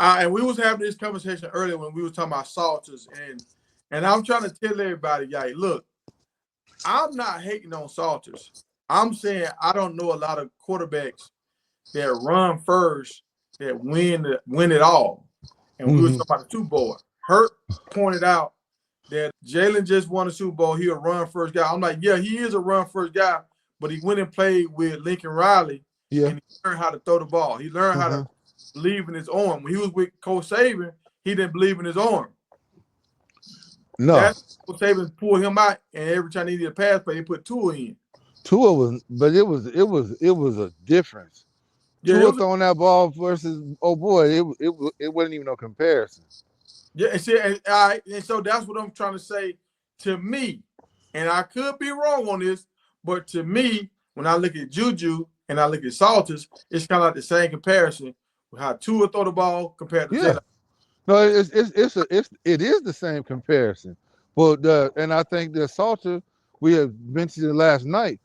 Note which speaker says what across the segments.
Speaker 1: And we was having this conversation earlier when we were talking about Salters, and I'm trying to tell everybody, yeah, look, I'm not hating on Salters. I'm saying I don't know a lot of quarterbacks that run first that win it all. And we were talking about the Super Bowl. Hurt pointed out that Jalen just won a Super Bowl. He a run first guy. I'm like, yeah, he is a run first guy, but he went and played with Lincoln Riley, and he learned how to throw the ball. He learned how to believe in his arm. When he was with Coach Saban, he didn't believe in his arm.
Speaker 2: No,
Speaker 1: that's Coach Saban pulled him out, and every time he needed a pass play, they put Tua in.
Speaker 2: Tua was, but it was a difference.
Speaker 1: Yeah,
Speaker 2: Tua throwing that ball versus it wasn't even no comparison.
Speaker 1: Yeah, and so that's what I'm trying to say to me, and I could be wrong on this, but to me, when I look at Juju and I look at Salters, it's kind of like the same comparison with how Tua throw the ball compared to Jalen.
Speaker 2: No, it is the same comparison, but and I think the Salter we have mentioned it last night.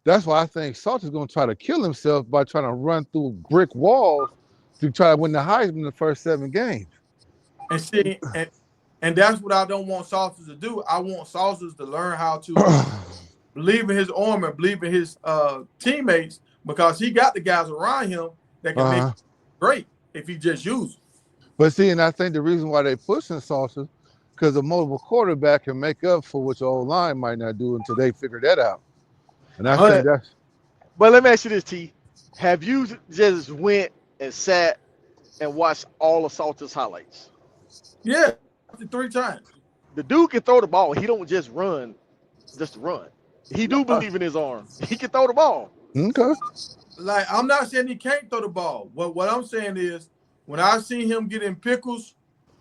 Speaker 2: That's why I think Salter's going to try to kill himself by trying to run through brick walls to try to win the Heisman in the first 7 games.
Speaker 1: And see, and that's what I don't want Salters to do. I want Salters to learn how to believe in his arm and believe in his teammates, because he got the guys around him that can make it great if he just uses.
Speaker 2: But see, and I think the reason why they pushing Salters, because a mobile quarterback can make up for what your old line might not do until they figure that out. And I think that's.
Speaker 3: But let me ask you this, T. Have you just went and sat and watched all of Salter's highlights?
Speaker 1: Yeah, 3 times.
Speaker 3: The dude can throw the ball. He don't just run, just to run. He do believe in his arm. He can throw the ball.
Speaker 2: Okay.
Speaker 1: Like, I'm not saying he can't throw the ball. What I'm saying is, when I see him get in pickles,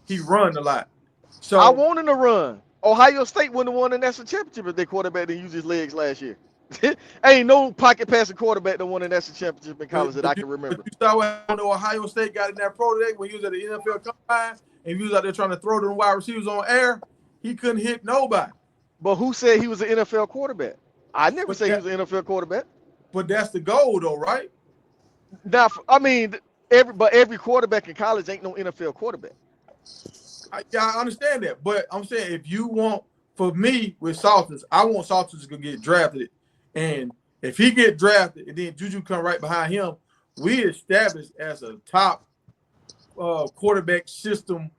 Speaker 1: he run a lot. So
Speaker 3: I want him to run. Ohio State wouldn't have won the national championship if their quarterback didn't use his legs last year. Ain't no pocket passing quarterback that won the national championship in college that I can remember.
Speaker 1: But you saw what Ohio State got in that pro today when he was at the NFL combine and he was out there trying to throw them wide receivers on air. He couldn't hit nobody.
Speaker 3: But who said he was an NFL quarterback? I never said he was an NFL quarterback.
Speaker 1: But that's the goal, though, right?
Speaker 3: Now, I mean, every quarterback in college ain't no NFL quarterback.
Speaker 1: I understand that, but I'm saying if you want, for me with Salters, I want Salters to get drafted, and if he get drafted and then Juju come right behind him, we established as a top quarterback system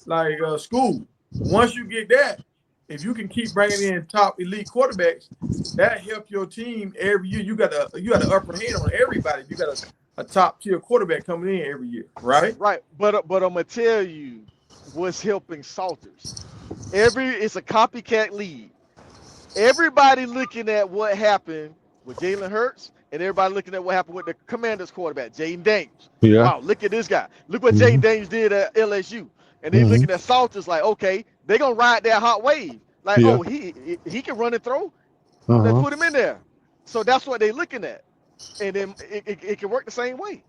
Speaker 1: like school. Once you get that, if you can keep bringing in top elite quarterbacks, that helps your team every year. You got the upper hand on everybody. You got a top tier quarterback coming in every year, right?
Speaker 3: Right, but I'm gonna tell you what's helping Salters. It's a copycat league. Everybody looking at what happened with Jalen Hurts, and everybody looking at what happened with the Commanders quarterback, Jayden Daniels.
Speaker 2: Yeah.
Speaker 3: Wow, look at this guy. Look what Jayden Daniels did at LSU. And they looking at Salters like, okay, they're gonna ride that hot wave. Like, oh, he can run and throw. Let's put him in there. So that's what they're looking at. And then it can work the same way.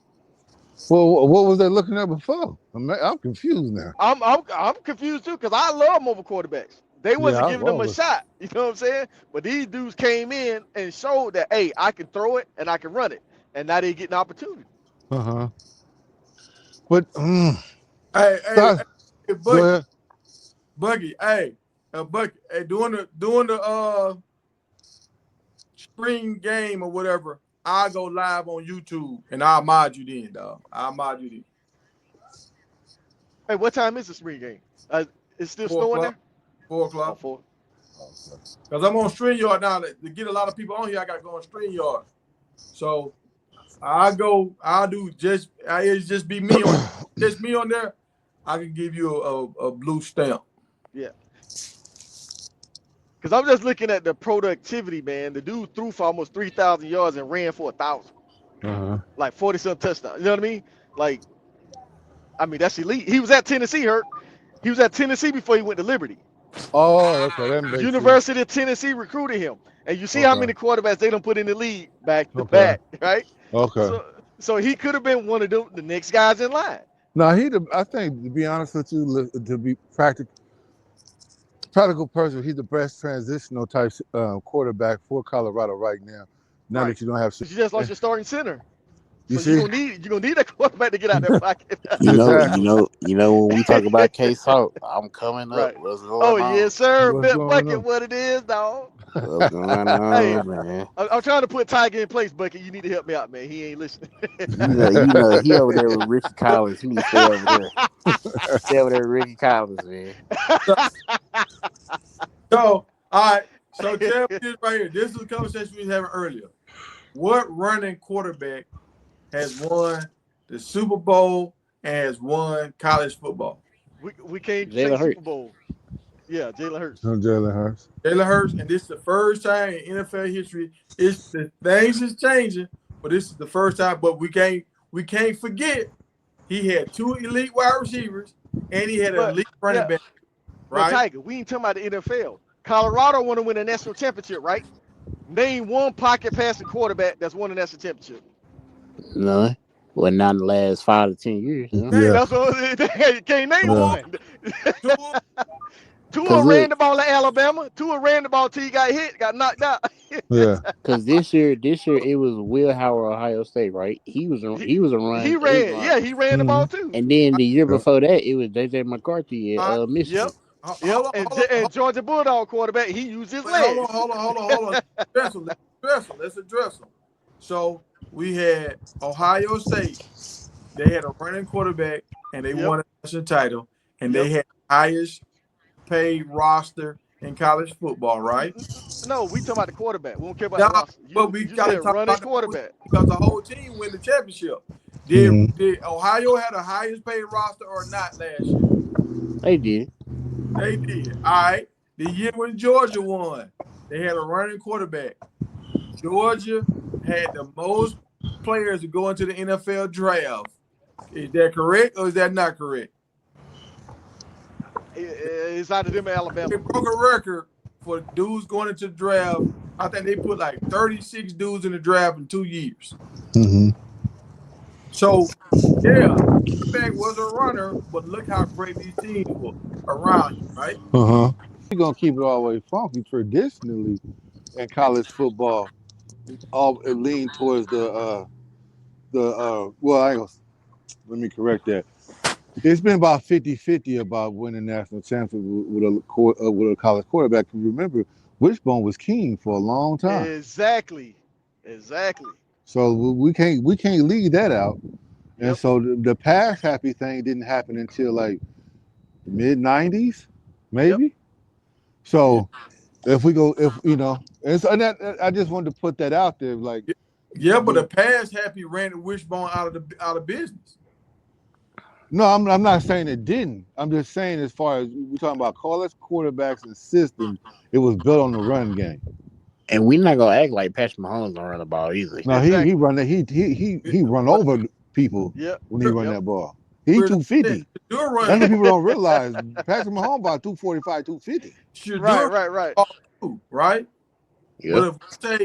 Speaker 2: Well, what was they looking at before? I'm confused now.
Speaker 3: I'm confused too, because I love mobile quarterbacks. They wasn't giving them a shot. You know what I'm saying? But these dudes came in and showed that, hey, I can throw it and I can run it. And now they get an opportunity.
Speaker 2: But
Speaker 1: hey, Buggy, doing the spring game or whatever, I'll go live on YouTube and I'll mod you then, dog. I'll mod you then.
Speaker 3: Hey, what time is the spring game? It's still snowing there?
Speaker 1: 4 o'clock.
Speaker 3: 4.
Speaker 1: Because I'm on StreamYard now. To get a lot of people on here, I got to go on StreamYard. So it's just be me on just me on there. I can give you a blue stamp.
Speaker 3: Yeah. Because I'm just looking at the productivity, man. The dude threw for almost 3,000 yards and ran for 1,000. Like 40-some touchdowns. You know what I mean? Like, I mean, that's elite. He was at Tennessee, He was at Tennessee before he went to Liberty.
Speaker 2: Oh, okay. That makes
Speaker 3: University of Tennessee recruited him. And you see how many quarterbacks they don't put in the league back to back, right?
Speaker 2: Okay.
Speaker 3: So he could have been one of the next guys in line.
Speaker 2: No, I think, to be honest with you, to be practical person, he's the best transitional type quarterback for Colorado right now. Now that you don't have,
Speaker 3: you just lost your starting center.
Speaker 2: You
Speaker 3: So
Speaker 2: see?
Speaker 3: you're gonna need that quarterback to get out that pocket.
Speaker 2: Exactly.
Speaker 4: When we talk about K Salt, I'm coming up.
Speaker 3: Right.
Speaker 4: What's
Speaker 3: Oh
Speaker 4: going on?
Speaker 3: yes, sir.
Speaker 2: What's
Speaker 3: Bet
Speaker 2: going
Speaker 3: Bucket,
Speaker 2: on?
Speaker 3: what it is, dog.
Speaker 4: What's going
Speaker 3: Hey,
Speaker 4: on, man?
Speaker 3: I'm trying to put Tiger in place, Bucket. You need to help me out, man. He ain't listening.
Speaker 4: He over there with Ricky Collins. He need to stay over there. Stay over there with Ricky Collins, man.
Speaker 1: So, all right. So tell me this right here. This is a conversation we was having earlier. What running quarterback has won the Super Bowl and has won college football?
Speaker 3: we can't
Speaker 4: Jalen
Speaker 3: say
Speaker 4: Hurts.
Speaker 3: Super Bowl. Yeah, Jalen Hurts.
Speaker 2: Jalen Hurts.
Speaker 1: Jalen Hurts, and this is the first time in NFL history. It's the things is changing, but this is the first time. But we can't forget he had 2 elite wide receivers and he had an elite running back.
Speaker 3: But
Speaker 1: Right?
Speaker 3: Tiger, we ain't talking about the NFL. Colorado want to win a national championship, right? Name one pocket passing quarterback that's won a national championship.
Speaker 4: No. Well, not in the last 5 to 10 years. You know?
Speaker 3: Hey,
Speaker 2: Yeah.
Speaker 3: that's what can't name
Speaker 2: Yeah.
Speaker 3: one. Tua
Speaker 4: 'Cause
Speaker 3: ran
Speaker 4: look-
Speaker 3: the ball at Alabama. Tua ran the ball till he got hit, got knocked out.
Speaker 2: Yeah.
Speaker 4: Because this year it was Will Howard, Ohio State, right? He was a run.
Speaker 3: He ran. Yeah, he ran the ball too.
Speaker 4: And then the year before that, it was JJ McCarthy at Michigan.
Speaker 3: Yep. And Georgia Bulldog quarterback, he used his legs.
Speaker 1: Hold on. Let's address them. So we had Ohio State. They had a running quarterback, and they won a national title, and they had the highest paid roster in college football, right?
Speaker 3: No, we talking about the quarterback. We don't care about the roster.
Speaker 1: But we got to talk
Speaker 3: running
Speaker 1: about
Speaker 3: quarterback.
Speaker 1: because the whole team win the championship. Did Ohio have the highest paid roster or not last year?
Speaker 4: They did.
Speaker 1: They did. All right. The year when Georgia won, they had a running quarterback. Georgia had the most players to go into the NFL draft. Is that correct or is that not correct?
Speaker 3: It's out of them in Alabama.
Speaker 1: They broke a record for dudes going into the draft. I think they put like 36 dudes in the draft in 2 years.
Speaker 2: Mm-hmm.
Speaker 1: So, yeah, quarterback was a runner, but look how great these teams were around him, right?
Speaker 2: We're gonna keep it all the way funky. Traditionally, in college football, it lean towards well, let me correct that. It's been about 50-50 about winning national championship with a college quarterback. Remember, Wishbone was king for a long time.
Speaker 3: Exactly.
Speaker 2: So we can't leave that out. And so the pass happy thing didn't happen until like mid 90s, maybe. So I just wanted to put that out there, like.
Speaker 1: Yeah, but the pass happy ran the Wishbone out of business.
Speaker 2: No, I'm not saying it didn't. I'm just saying as far as we're talking about college quarterbacks and systems, it was built on the run game.
Speaker 4: And we're not gonna act like Patrick Mahomes don't run the ball either.
Speaker 2: No, he run over people when he run that ball. He 250. That's what people don't realize. Patrick Mahomes about 245, 250.
Speaker 1: Right?
Speaker 2: Yep.
Speaker 1: But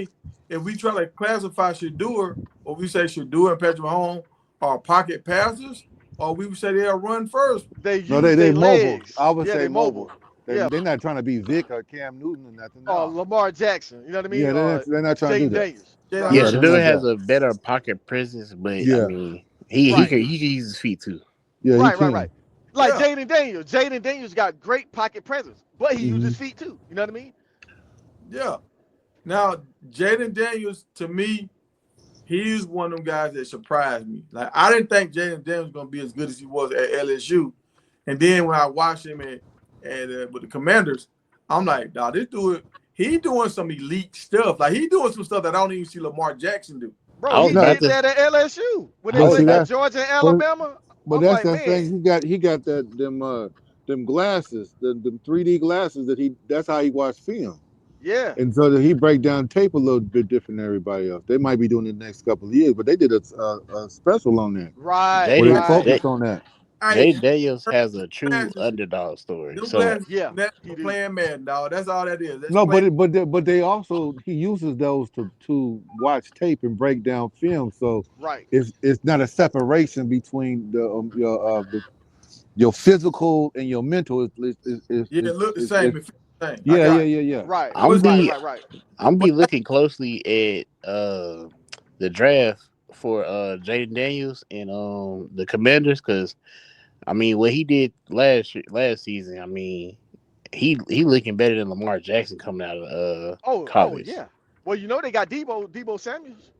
Speaker 1: if we try to classify Shedeur, or we say Shedeur and Patrick Mahomes are pocket passers, or we would say they'll run first.
Speaker 2: They mobile. I would say mobile. They're not trying to be Vic or Cam Newton or nothing.
Speaker 3: Oh, Lamar Jackson. You know what I mean?
Speaker 2: Yeah, they're not trying to do that.
Speaker 4: Yeah, Shedeur has a better pocket presence, but I mean, he can use his feet too.
Speaker 2: Yeah,
Speaker 3: right. Like Jaden Daniels. Jaden Daniels got great pocket presence, but he uses his feet too. You know what I mean?
Speaker 1: Yeah. Now, Jaden Daniels, to me, he's one of them guys that surprised me. Like, I didn't think Jaden Daniels was going to be as good as he was at LSU. And then when I watched him with the Commanders, I'm like, dog, this dude, he doing some elite stuff. Like, he doing some stuff that I don't even see Lamar Jackson do.
Speaker 3: Bro, he did that at LSU. When they went to Georgia and Alabama.
Speaker 2: But that's the thing. He got them glasses, them 3D glasses that's how he watched film.
Speaker 3: Yeah.
Speaker 2: And so that he break down tape a little bit different than everybody else. They might be doing it the next couple of years, but they did a special on that.
Speaker 3: Right.
Speaker 2: Where they focused on that.
Speaker 4: Jaden Daniels has a true underdog story.
Speaker 1: Playing man, dog. That's all that is.
Speaker 2: But they also he uses those to watch tape and break down film. So it's not a separation between your physical and your mental.
Speaker 1: It look the same.
Speaker 2: Yeah.
Speaker 3: Right.
Speaker 4: I'm be looking closely at the draft for Jaden Daniels and the Commanders, because I mean what he did last season. I mean he looking better than Lamar Jackson coming out of
Speaker 3: Oh
Speaker 4: college.
Speaker 3: yeah. Well, you know they got Debo Samuels.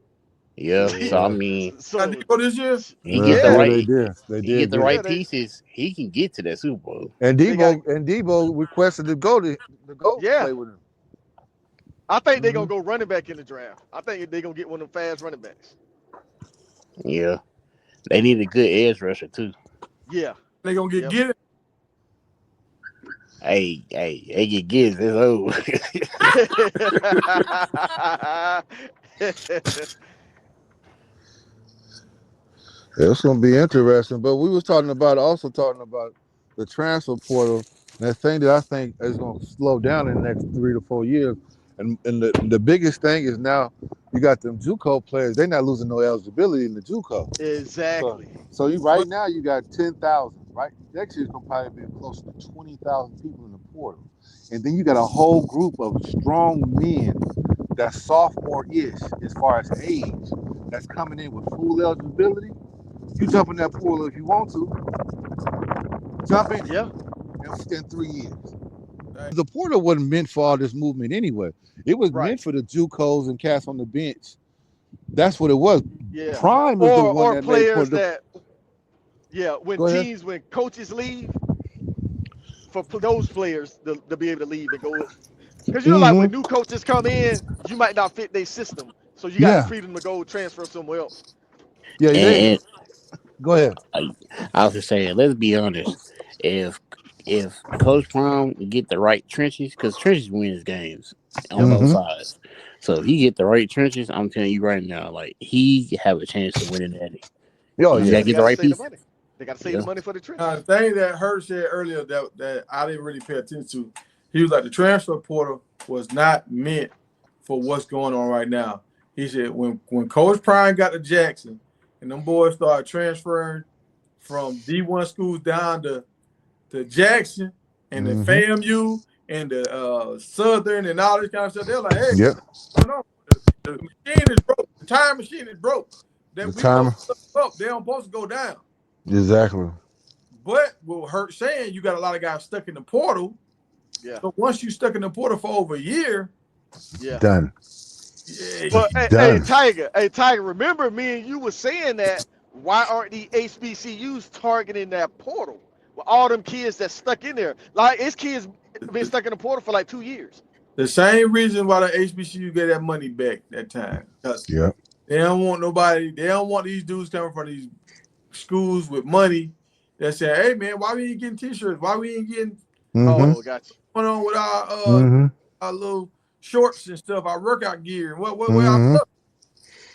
Speaker 4: Yeah. So I
Speaker 2: Yeah.
Speaker 4: mean
Speaker 3: So
Speaker 1: Debo this year.
Speaker 4: he get the
Speaker 3: Yeah.
Speaker 2: They
Speaker 4: right
Speaker 2: did. They
Speaker 4: he get
Speaker 2: did
Speaker 4: the
Speaker 2: get
Speaker 4: right
Speaker 2: it.
Speaker 4: pieces. He can get to that Super Bowl.
Speaker 2: And
Speaker 3: They got
Speaker 2: Debo requested to go
Speaker 3: yeah.
Speaker 2: play with him.
Speaker 3: I think they're
Speaker 2: Mhm.
Speaker 3: gonna go running back in the draft. I think they're gonna get one of them fast running backs.
Speaker 4: Yeah. They need a good edge rusher too.
Speaker 3: Yeah.
Speaker 1: They gonna
Speaker 3: Yep.
Speaker 1: get it.
Speaker 4: Hey, they get gigs. It's over.
Speaker 2: It's gonna be interesting. But we was talking about the transfer portal. And that thing that I think is gonna slow down in the next 3 to 4 years. And the biggest thing is now you got them JUCO players. They're not losing no eligibility in the JUCO.
Speaker 3: Exactly.
Speaker 2: So right now you got 10,000. Right, next year's gonna probably be close to 20,000 people in the portal, and then you got a whole group of strong men that's sophomore-ish as far as age that's coming in with full eligibility. You jump in that portal if you want to. Jump in
Speaker 3: Yeah.
Speaker 2: in 3 years. The portal wasn't meant for all this movement anyway. It was
Speaker 3: Right.
Speaker 2: meant for the JUCOs and cats on the bench. That's what it was.
Speaker 3: Yeah.
Speaker 2: Prime is the one
Speaker 3: Or
Speaker 2: that
Speaker 3: players
Speaker 2: made
Speaker 3: that when
Speaker 2: Go ahead.
Speaker 3: when coaches leave, for those players to be able to leave and go. Because you know, like when new coaches come in, you might not fit their system. So you got
Speaker 2: Yeah.
Speaker 3: the freedom to go transfer somewhere else.
Speaker 2: Yeah,
Speaker 4: And
Speaker 2: go ahead.
Speaker 4: I was just saying, let's be honest. If Coach Prime get the right trenches, because trenches wins games on both sides. So if he get the right trenches, I'm telling you right now, like he have a chance to win an Eddie.
Speaker 2: Oh
Speaker 4: You
Speaker 2: yeah.
Speaker 4: gotta get the right
Speaker 3: save
Speaker 4: piece.
Speaker 3: the money. They got to save the money for the trip.
Speaker 1: The thing that Hurt said earlier that I didn't really pay attention to, he was like the transfer portal was not meant for what's going on right now. He said when Coach Prime got to Jackson and them boys started transferring from D1 schools down to Jackson and the FAMU and the Southern and all this kind of stuff, they're like, hey, what's going on? The machine is broke. The time machine is broke. That we supposed to look up. They don't supposed to go down.
Speaker 2: Exactly.
Speaker 1: But what Hurt saying, you got a lot of guys stuck in the portal.
Speaker 3: Yeah.
Speaker 1: So once you stuck in the portal for over a year,
Speaker 2: Done.
Speaker 1: Yeah,
Speaker 3: But hey, Tiger, remember me and you were saying that why aren't the HBCUs targeting that portal with all them kids that's stuck in there? Like it's kids been stuck in the portal for like 2 years.
Speaker 1: the same reason why the HBCU get that money back that time.
Speaker 2: Yeah.
Speaker 1: They don't want nobody. They don't want these dudes coming from these schools with money that say, "Hey man, why we ain't getting T-shirts? Why we ain't getting
Speaker 3: Oh, gotcha.
Speaker 1: going on with our little shorts and stuff, our workout gear? What our stuff?"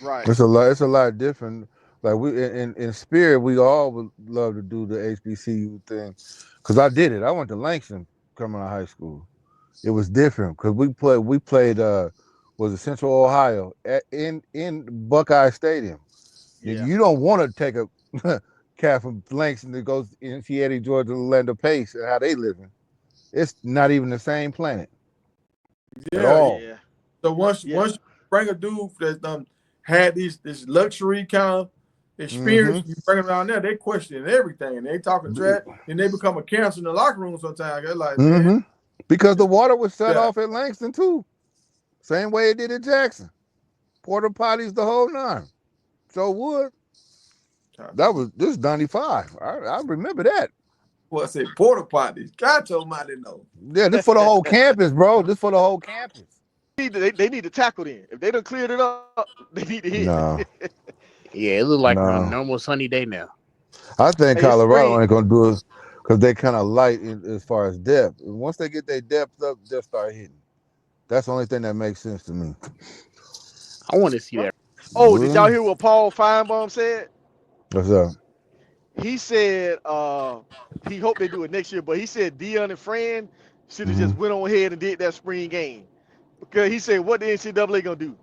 Speaker 3: Right.
Speaker 2: It's a lot different. Like we in spirit, we all would love to do the HBCU thing, because I did it. I went to Langston coming out of high school. It was different because we played was it Central Ohio in Buckeye Stadium.
Speaker 3: Yeah.
Speaker 2: You don't want to take a cat from Langston that goes in Eddie, Georgia, Orlando Pace and how they living. It's not even the same planet at all.
Speaker 3: Yeah.
Speaker 1: So once you bring a dude that had this luxury kind of experience, you bring them down there, they question everything. They talking trash, and they become a cancer in the locker room sometimes. They're like, man,
Speaker 2: because the water was shut off at Langston too. Same way it did at Jackson. Porta potties, the whole nine. So would. This is 95. I remember that.
Speaker 1: Well, I said porta potties. God told me I didn't know.
Speaker 2: Yeah, this for the whole campus, bro. This for the whole campus.
Speaker 3: They need to tackle in. If they done cleared it up, they need to hit.
Speaker 2: No.
Speaker 4: Yeah, it look like a normal sunny day now.
Speaker 2: I think Colorado ain't gonna do it because they kind of light as far as depth. And once they get their depth up, they'll start hitting. That's the only thing that makes sense to me.
Speaker 4: I want to see that.
Speaker 3: Oh, did y'all hear what Paul Feinbaum said?
Speaker 2: What's up?
Speaker 3: He said he hoped they do it next year, but he said Deion and Fran should have just went on ahead and did that spring game. Because he said, what the NCAA gonna do?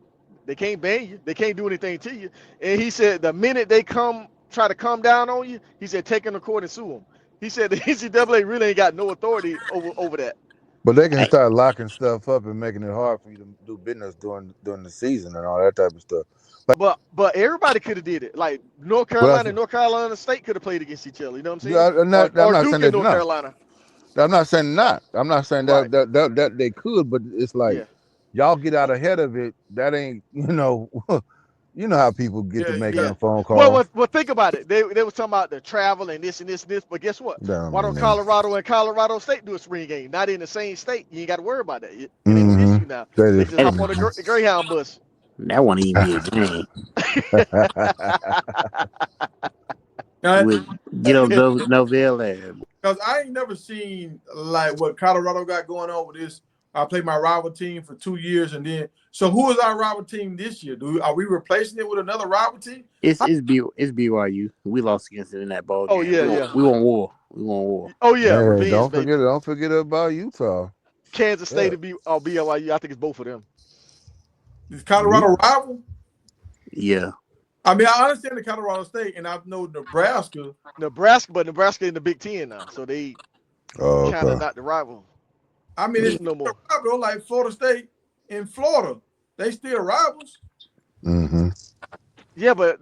Speaker 3: They can't ban you. They can't do anything to you. And he said the minute they try to come down on you, he said take them to court and sue them. He said the NCAA really ain't got no authority over that.
Speaker 2: But they can
Speaker 4: I,
Speaker 2: start locking stuff up and making it hard for you to do business during the season and all that type of stuff.
Speaker 3: But everybody could have did it. Like North
Speaker 2: Well,
Speaker 3: Carolina and North Carolina State could have played against each other. You know what I'm saying?
Speaker 2: I'm
Speaker 3: Or
Speaker 2: not
Speaker 3: Duke
Speaker 2: saying
Speaker 3: and
Speaker 2: they're
Speaker 3: North
Speaker 2: not.
Speaker 3: Carolina.
Speaker 2: I'm not saying not. I'm not saying
Speaker 3: Right.
Speaker 2: that they could, but it's like
Speaker 3: Yeah.
Speaker 2: y'all get out ahead of it. That ain't you know how people get to
Speaker 1: Yeah,
Speaker 2: making
Speaker 3: Yeah.
Speaker 2: them phone
Speaker 3: Well,
Speaker 2: calls.
Speaker 3: think about it. They were talking about the travel and this and this and this. But guess what?
Speaker 2: That don't
Speaker 3: Why
Speaker 2: mean
Speaker 3: don't
Speaker 2: nothing.
Speaker 3: Colorado and Colorado State do a spring game? Not in the same state. You ain't got to worry about that. It ain't no
Speaker 2: Mm-hmm.
Speaker 3: issue now.
Speaker 2: That
Speaker 3: They
Speaker 2: is
Speaker 3: just
Speaker 4: that,
Speaker 3: hop on the Greyhound bus.
Speaker 4: that won't even be a game. With get up Novell and
Speaker 1: because I ain't never seen like what Colorado got going on with this. I played my rival team for 2 years, and then so who is our rival team this year? Are we replacing it with another rival team?
Speaker 4: it's BYU. We lost against it in that ball
Speaker 3: Oh
Speaker 4: game.
Speaker 3: yeah, yeah.
Speaker 4: We won war. We won war.
Speaker 3: Oh yeah,
Speaker 2: Hey,
Speaker 3: revenge, baby.
Speaker 2: don't forget about Utah.
Speaker 3: Kansas
Speaker 2: Yeah.
Speaker 3: State or BYU. I think it's both of them.
Speaker 1: Is Colorado rival?
Speaker 4: Yeah.
Speaker 1: I mean, I understand the Colorado State, and I know Nebraska.
Speaker 3: But Nebraska in the Big Ten now, so they kind of
Speaker 2: Okay.
Speaker 3: not the rival.
Speaker 1: I mean, it's
Speaker 3: No more.
Speaker 1: rival like Florida State and Florida. They still rivals.
Speaker 2: Mm-hmm.
Speaker 3: Yeah, but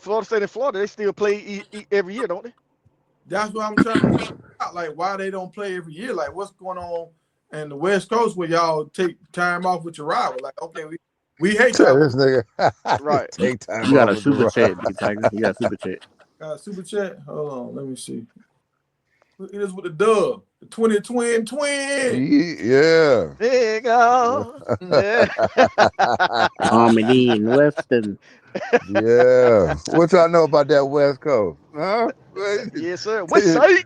Speaker 3: Florida State and Florida, they still play every year, don't they?
Speaker 1: That's what I'm trying to figure out. Like, why they don't play every year? Like, what's going on in the West Coast where y'all take time off with your rival? Like, okay, we hate
Speaker 2: Tell
Speaker 1: y'all.
Speaker 2: this nigga.
Speaker 3: Right.
Speaker 2: Take time
Speaker 4: You got
Speaker 2: off
Speaker 4: a
Speaker 2: with the
Speaker 4: super
Speaker 2: rock.
Speaker 4: chat, Big Tiger. You got a super chat.
Speaker 1: Super chat. Hold on, let me see. Look at this with the dub, the 20 twin.
Speaker 2: Yeah.
Speaker 3: There you go. Yeah.
Speaker 4: Harmony and Weston.
Speaker 2: Yeah. What y'all know about that West Coast? Huh?
Speaker 3: Yes, sir. What's side?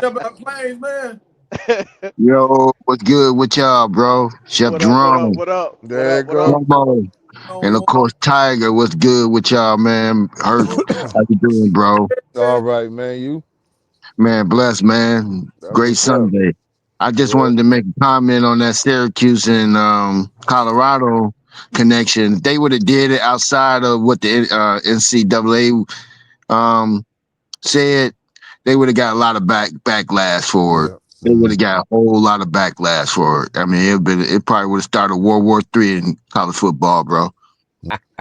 Speaker 1: About planes, man.
Speaker 5: Yo, what's good with y'all, bro? Chef
Speaker 3: What
Speaker 5: Jerome,
Speaker 3: up?
Speaker 2: There you
Speaker 3: What up?
Speaker 2: go.
Speaker 5: Momo, and of
Speaker 1: On
Speaker 5: course Tiger. What's good with y'all, man? Hurt, how you doing, bro?
Speaker 2: All right, man. You?
Speaker 5: Man, blessed, man.
Speaker 2: That's
Speaker 5: Great
Speaker 2: what's up.
Speaker 5: Sunday. I just
Speaker 2: Yeah.
Speaker 5: wanted to make a comment on that Syracuse and Colorado connection. They would have did it outside of what the NCAA said. They would have got a lot of backlash for it.
Speaker 2: Yeah.
Speaker 5: They would have got a whole lot of backlash for it. I mean, it probably would have started World War III in college football, bro.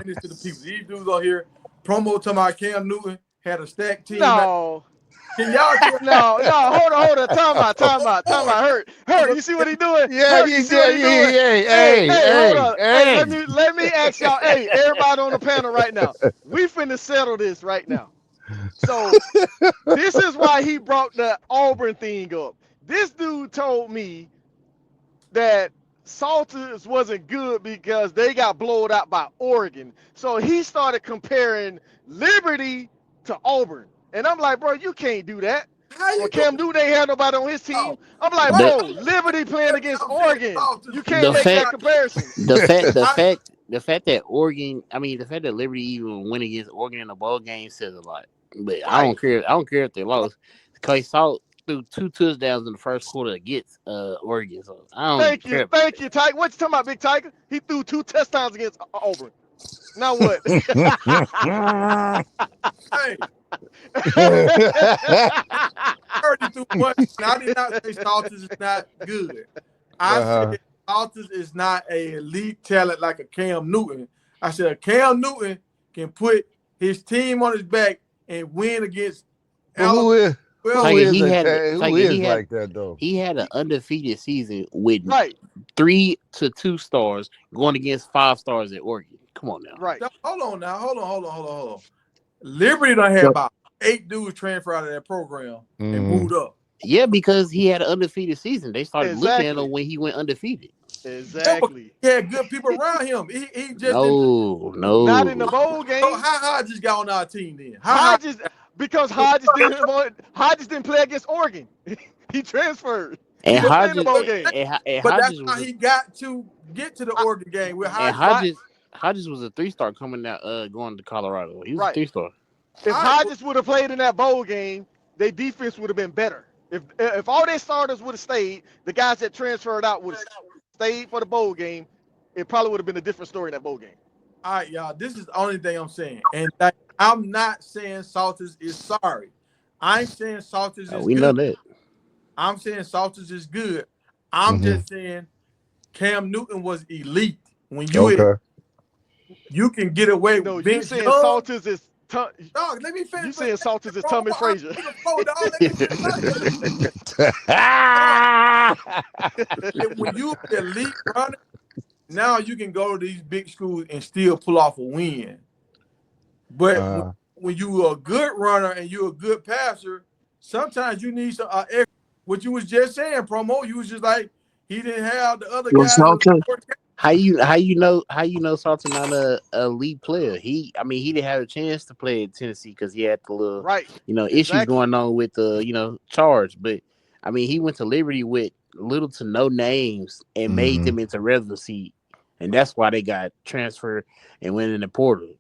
Speaker 1: this to the people. These dudes on here promo to my Cam Newton had a stacked team.
Speaker 3: No.
Speaker 1: Can y'all tell
Speaker 3: No. Hold on. Time out. Hurt. You see what he doing?
Speaker 2: Yeah,
Speaker 3: Hurt, you see what he doing? Hold on. Hey, let me ask y'all. Hey, everybody on the panel right now. We finna settle this right now. So this is why he brought the Auburn thing up. This dude told me that Salters wasn't good because they got blown out by Oregon. So he started comparing Liberty to Auburn. And I'm like, bro, you can't do that.
Speaker 1: how you
Speaker 3: Well, Cam Newton ain't had nobody on his team. I'm like,
Speaker 1: What?
Speaker 3: bro, Liberty playing against
Speaker 1: I'm saying
Speaker 3: Oregon.
Speaker 1: Salters
Speaker 3: You
Speaker 1: is
Speaker 3: can't
Speaker 4: The
Speaker 3: make that
Speaker 4: fact
Speaker 3: comparison.
Speaker 4: the fact that Liberty even went against Oregon in a bowl game says a lot. But I don't care. I don't care if they lost. Clay Salt threw 2 touchdowns in the first quarter against Oregon. So I don't even care.
Speaker 3: Thank you, Tiger. What you talking about, Big Tiger? He threw 2 touchdowns against Auburn. Now what?
Speaker 1: hey, 32-1. I did not say Salters is not good. I said Salters is not a elite talent like a Cam Newton. I said Cam Newton can put his team on his back and win against
Speaker 2: Who is like that though?
Speaker 4: He had an undefeated season with
Speaker 3: right.
Speaker 4: 3 to 2 stars going against 5 stars at Oregon. Come on now.
Speaker 3: Right.
Speaker 1: Hold on now. Hold on. Liberty done had about 8 dudes transfer out of that program and moved up.
Speaker 4: Yeah, because he had an undefeated season. They started looking at him when he went undefeated.
Speaker 3: Exactly.
Speaker 1: He had good people around him. He just
Speaker 4: no.
Speaker 3: Not in the bowl game.
Speaker 1: So how Hodges got on our team then?
Speaker 3: Because Hodges didn't play against Oregon. He transferred.
Speaker 4: And
Speaker 3: He
Speaker 4: Hodges,
Speaker 3: the bowl game.
Speaker 1: But that's how he got to get to the Oregon game. With
Speaker 4: Hodges was a 3-star coming out, going to Colorado. He was a 3-star.
Speaker 3: If Hodges would have played in that bowl game, their defense would have been better. If all their starters would have stayed, the guys that transferred out would have stayed for the bowl game, it probably would have been a different story in that bowl game.
Speaker 1: All right, y'all. This is the only thing I'm saying. And I'm not saying Salters is sorry. I'm saying Salters is
Speaker 4: We
Speaker 1: good.
Speaker 4: know that.
Speaker 1: I'm saying Salters is good. I'm just saying Cam Newton was elite. When you can get away
Speaker 3: No,
Speaker 1: with
Speaker 3: you
Speaker 1: Vince
Speaker 3: saying
Speaker 1: Young.
Speaker 3: Salters is
Speaker 1: Dog, let me finish.
Speaker 3: you saying Salters is Tommy Frazier.
Speaker 1: When you elite runner, now you can go to these big schools and still pull off a win. But when you a good runner and you're a good passer, sometimes you need some extra. What you was just saying, promo. You was just like he didn't have the other guys.
Speaker 4: How you know Salter not a elite player? He didn't have a chance to play at Tennessee because he had the little issues going on with the charge. But I mean, he went to Liberty with little to no names and made them into residency, and that's why they got transferred and went in the portal.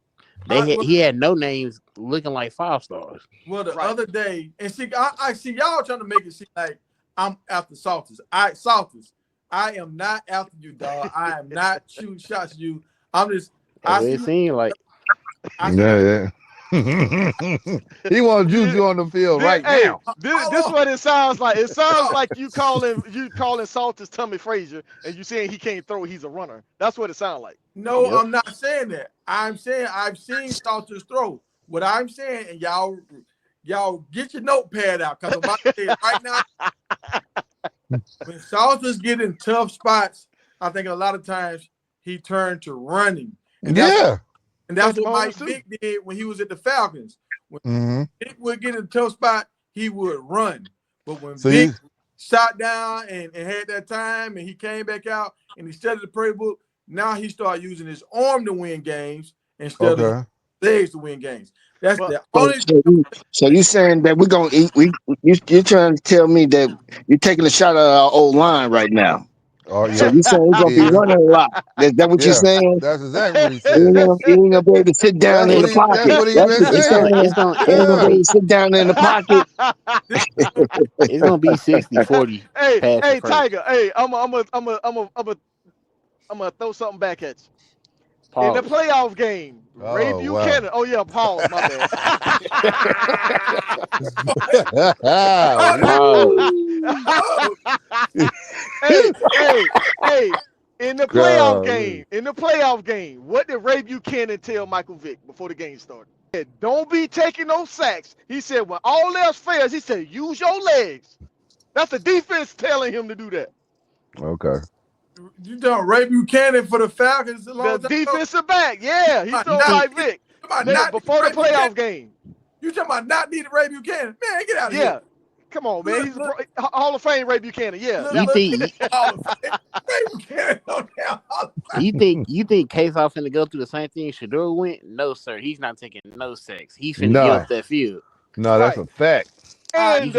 Speaker 4: He had no names, looking like 5 stars.
Speaker 1: Well, the other day, and see, I see y'all trying to make it seem like I'm after Salters. Salters, I am not after you, dog. I am not shooting shots at you. I'm just.
Speaker 4: It seemed like.
Speaker 2: Yeah. He wants Juju on the field now.
Speaker 3: This what it sounds like. It sounds like you calling Salters Tommy Frazier, and you saying he can't throw. He's a runner. That's what it sounds like.
Speaker 1: No, I'm not saying that. I'm saying I've seen Salters throw. What I'm saying, and y'all get your notepad out because I'm about to say it right now. When Salters get in tough spots, I think a lot of times he turned to running. And that's what Mike Vick did when he was at the Falcons. When Vick would get in a tough spot, he would run. But when Vick shot down and had that time and he came back out and he studied the playbook, now he started using his arm to win games instead of legs to win games. That's the only.
Speaker 5: So you saying that we're gonna eat? You're trying to tell me that you're taking a shot at our old line right now?
Speaker 2: Oh yeah.
Speaker 5: So you saying we're gonna be running a lot? Is that what you're saying?
Speaker 2: That's exactly what he said.
Speaker 5: You ain't gonna be able to sit down in the pocket.
Speaker 2: That's what he been saying.
Speaker 5: Ain't gonna be able to sit down in the pocket.
Speaker 4: It's gonna be 60-40.
Speaker 3: Hey, Tiger. Hey, I'm gonna throw something back at you.
Speaker 4: Pause.
Speaker 3: In the playoff game, Ray Buchanan. Wow. Oh yeah, pause. My bad. Hey. In the playoff game, what did Ray Buchanan tell Michael Vick before the game started? He said, don't be taking no sacks. He said, when all else fails, he said, use your legs. That's the defense telling him to do that.
Speaker 2: Okay.
Speaker 1: You done Ray Buchanan for the Falcons a long
Speaker 3: the
Speaker 1: time
Speaker 3: defensive back, yeah. He told Mike Vick before the playoff game.
Speaker 1: You talking about not needing Ray Buchanan? Man, get out of here.
Speaker 3: Come on, man. He's Hall of Fame Ray Buchanan. Yeah.
Speaker 4: You think Case off finna go through the same thing Shedeur went? No, sir. He's not taking no sacks. He's finna get up that field.
Speaker 2: No, that's a fact.
Speaker 3: And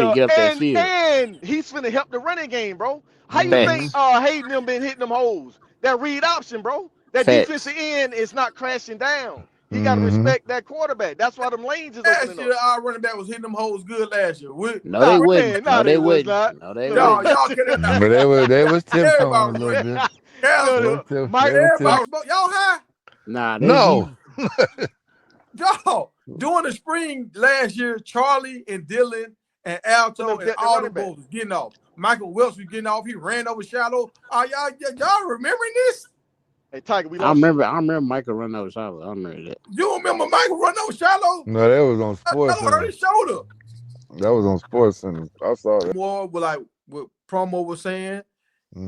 Speaker 3: he's finna help the running game, bro. How you think Hayden them been hitting them holes? That read option, bro. That defensive end is not crashing down. He got to respect that quarterback. That's why them lanes is opening up.
Speaker 1: Last year, our running back was hitting them holes good last year.
Speaker 4: No, they wouldn't. No, they wouldn't.
Speaker 1: Y'all
Speaker 2: But they was tiptoeing a little bit.
Speaker 1: Y'all high?
Speaker 4: Nah,
Speaker 2: no.
Speaker 1: Y'all, during the spring last year, Charlie and Dylan and Alto and all the boys was getting off. Michael Welch was getting off. He ran over shallow. Y'all remembering this?
Speaker 3: Hey, Tiger,
Speaker 4: I remember Michael running over shallow. I remember that.
Speaker 1: You remember Michael running over shallow?
Speaker 2: No, that was on Sports Center.
Speaker 1: Hurt his shoulder.
Speaker 2: That was on Sports Center. I saw that.
Speaker 1: More like what Promo was saying,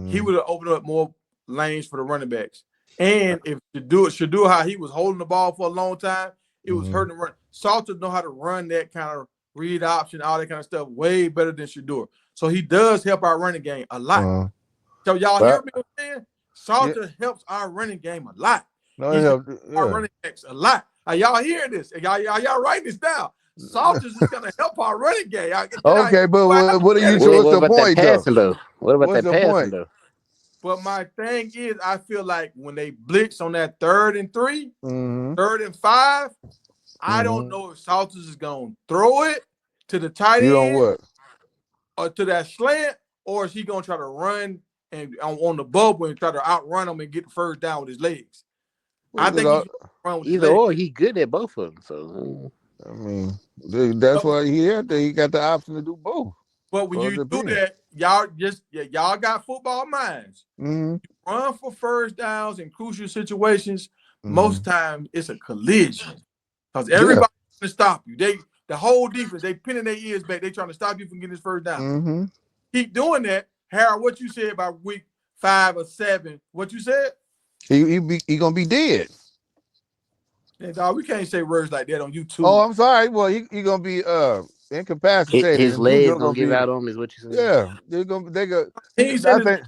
Speaker 1: he would have opened up more lanes for the running backs. And if Shedeur how he was holding the ball for a long time, it was hurting the run. Salter know how to run that kind of read option, all that kind of stuff, way better than Shedeur. So he does help our running game a lot. So y'all hear me saying? Salter helps our running game a lot. Our running backs a lot. Are y'all hearing this? Y'all writing this down? Salter's is gonna help our running game.
Speaker 2: Okay, but what are you? What's the point
Speaker 4: though? What about that passing though?
Speaker 1: But my thing is, I feel like when they blitz on that 3rd and 3, 3rd and 5, I don't know if Salters is gonna throw it to the tight end or to that slant, or is he gonna try to run and on the bubble and try to outrun them and get the first down with his legs? I think he's run with
Speaker 4: either or. He good at both of them. So
Speaker 2: I mean, that's why he out there. He got the option to do both.
Speaker 1: But when
Speaker 2: Well,
Speaker 1: you
Speaker 2: it
Speaker 1: do
Speaker 2: depends.
Speaker 1: that, y'all got football minds.
Speaker 2: Mm-hmm.
Speaker 1: Run for first downs in crucial situations.
Speaker 2: Mm-hmm.
Speaker 1: Most times it's a collision because everybody's trying to stop you. The whole defense, they pinning their ears back. They trying to stop you from getting this first down.
Speaker 2: Mm-hmm.
Speaker 1: Keep doing that. Harold, what you said about week 5 or 7? What you said?
Speaker 2: He gonna be dead.
Speaker 1: Yeah, dog, we can't say words like that on YouTube.
Speaker 2: Oh, I'm sorry. Well, he gonna be incapacitated.
Speaker 4: His
Speaker 2: and
Speaker 4: legs
Speaker 2: Julio
Speaker 4: gonna give out on him, is what you saying?
Speaker 2: Yeah, they go.
Speaker 1: He
Speaker 2: I
Speaker 1: said
Speaker 2: think.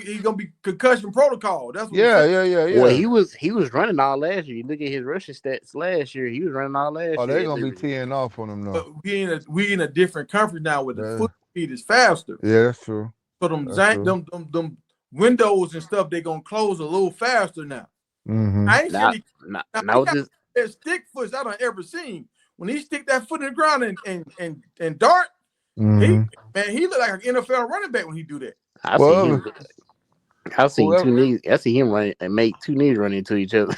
Speaker 1: he's gonna be concussion protocol. That's what
Speaker 2: Yeah.
Speaker 4: Well, he was running all last year. You look at his rushing stats last year. He was running all last year.
Speaker 2: Oh, they're gonna be teeing off on him though.
Speaker 1: But we in a different conference now where the foot speed is faster.
Speaker 2: Yeah, that's true.
Speaker 1: So them windows and stuff, they gonna close a little faster now.
Speaker 2: Mm-hmm.
Speaker 1: I ain't saying
Speaker 4: now this
Speaker 1: stick foots I done ever seen. When he stick that foot in the ground and dart,
Speaker 2: Mm-hmm.
Speaker 1: he look like an NFL running back when he do that.
Speaker 4: I see two knees. I see him run and make two knees run into each other.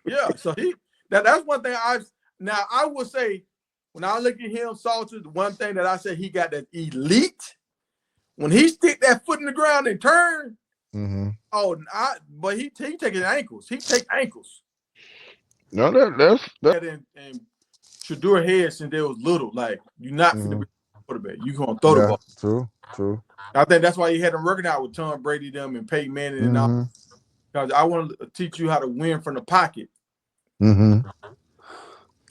Speaker 1: Yeah, so that's one thing I would say when I look at him, Salter, the one thing that I say he got that elite. When he stick that foot in the ground and turn, but he taking ankles. He take ankles.
Speaker 2: No, that's
Speaker 1: and Shedeur head since they was little. Like you're not finna be a quarterback. You gonna throw the ball.
Speaker 2: True.
Speaker 1: I think that's why he had him working out with Tom Brady, them and Peyton Manning and all. Because I want to teach you how to win from the pocket.
Speaker 2: Mm-hmm.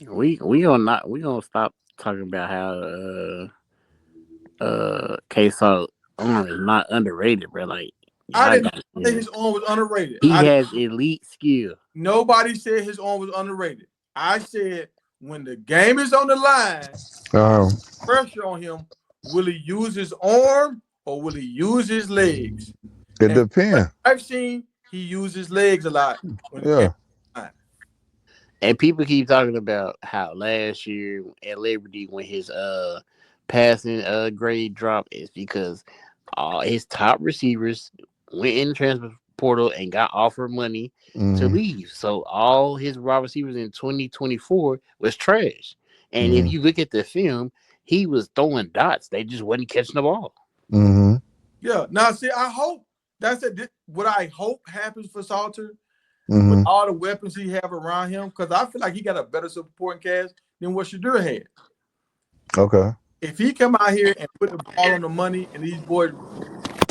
Speaker 4: We gonna stop talking about how K-Salt arm is not underrated, bro. Like
Speaker 1: I didn't say his arm was underrated.
Speaker 4: He has elite skill.
Speaker 1: Nobody said his arm was underrated. I said when the game is on the line, pressure on him, will he use his arm or will he use his legs?
Speaker 2: It depends.
Speaker 1: I've seen he uses his legs a lot.
Speaker 4: And people keep talking about how last year at Liberty when his passing grade dropped is because his top receivers went in the transfer portal and got offered money to leave. So all his wide receivers in 2024 was trash. And if you look at the film, he was throwing dots. They just wasn't catching the ball.
Speaker 1: Yeah. Now, see, I hope what I hope happens for Salter with all the weapons he have around him, because I feel like he got a better supporting cast than what Shedeur had.
Speaker 2: Okay.
Speaker 1: If he come out here and put the ball on the money and these boys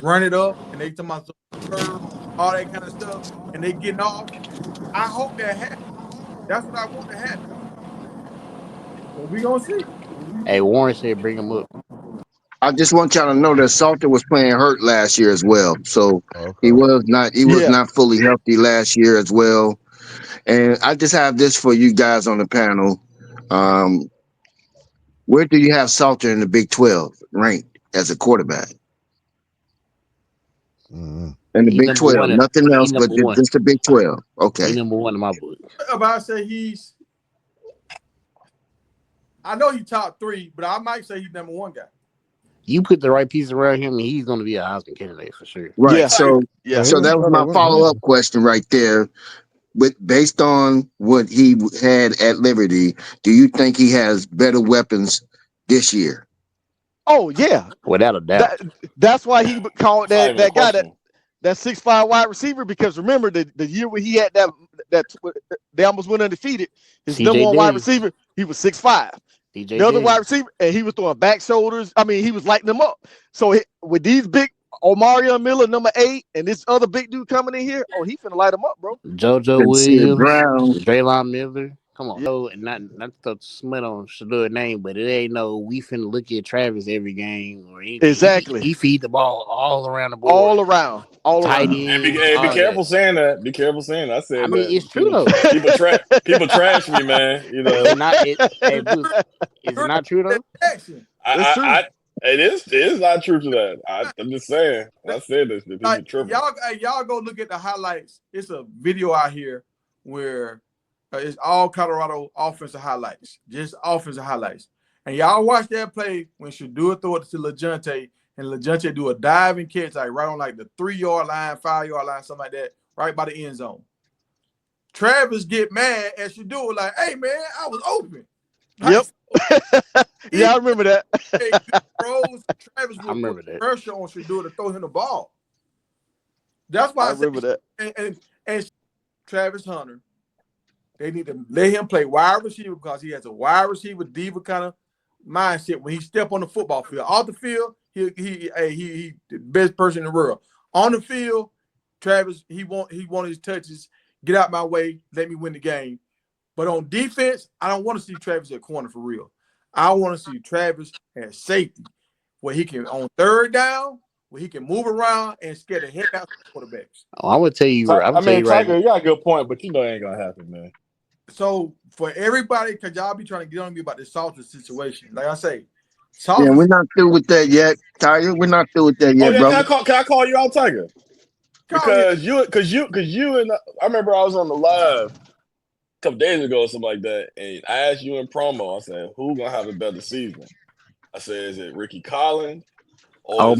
Speaker 1: run it up and they talking about all that kind of stuff and they getting off, I hope that happens. That's what I want to happen. But we gonna see.
Speaker 4: Hey, Warren said bring him up.
Speaker 5: I just want y'all to know that Salter was playing hurt last year as well. So he was not fully healthy last year as well. And I just have this for you guys on the panel. Where do you have Salter in the Big 12 ranked as a quarterback? In the Big 12, nothing else but just the Big 12. Okay.
Speaker 4: He's number one in my book.
Speaker 1: About to say I know he's top 3, but I might say he's number 1 guy.
Speaker 4: You put the right piece around him, and he's going to be a Heisman candidate for sure.
Speaker 5: Right. Yeah. So that was my follow-up question right there. Based on what he had at Liberty, do you think he has better weapons this year?
Speaker 3: Oh yeah,
Speaker 4: without a doubt.
Speaker 3: That's why he called that guy that 6'5" wide receiver, because remember the year when he had that they almost went undefeated. His number one wide receiver, he was 6'5". The other wide receiver, and he was throwing back shoulders. I mean, he was lighting them up. So with these big Omarion Miller, number 8, and this other big dude coming in here, he finna light them up, bro.
Speaker 4: JoJo Williams, Draylon Miller. Come on, and not to smut on Shedeur's name, but it ain't no we finna look at Travis every game or anything.
Speaker 3: Exactly.
Speaker 4: He feed the ball all around the board.
Speaker 3: All around.
Speaker 6: Tight end. Be careful saying that. Be careful saying that. I said that.
Speaker 4: It's true though.
Speaker 6: People trash me, man. You know.
Speaker 4: It's not true though.
Speaker 6: It is not true to that. I'm just saying. I said this.
Speaker 1: Y'all go look at the highlights. It's a video out here where it's all Colorado offensive highlights, just offensive highlights. And y'all watch that play when Shedeur throw it to LeJounte, and LeJounte do a diving catch like right on like the 3-yard line, 5-yard line, something like that, right by the end zone. Travis get mad at Shedeur like, "Hey man, I was open."
Speaker 3: Yep. Yeah, I remember that.
Speaker 1: Travis
Speaker 4: I
Speaker 1: would
Speaker 4: remember
Speaker 1: put
Speaker 4: that.
Speaker 1: pressure on Shedeur to throw him the ball. That's why
Speaker 3: I remember that.
Speaker 1: And Travis Hunter, they need to let him play wide receiver because he has a wide receiver diva kind of mindset. When he step on the football field, off the field, he the best person in the world. On the field, Travis, he want his touches. Get out my way, let me win the game. But on defense, I don't want to see Travis at corner for real. I want to see Travis at safety, where he can on third down, where he can move around and scare the heck out of the quarterbacks.
Speaker 4: Oh, I would tell you.
Speaker 6: Tiger, you got a good point, but you know it ain't gonna happen, man.
Speaker 1: So for everybody, because y'all be trying to get on me about the Salters situation, like I say,
Speaker 5: Yeah, we're not through with that yet, Tiger. We're not through with that yet, brother.
Speaker 6: Can I call you out, Tiger? Because you and I remember I was on the live a couple days ago or something like that, and I asked you in promo. I said, "Who gonna have a better season?" I said, "Is it Ricky Collins or or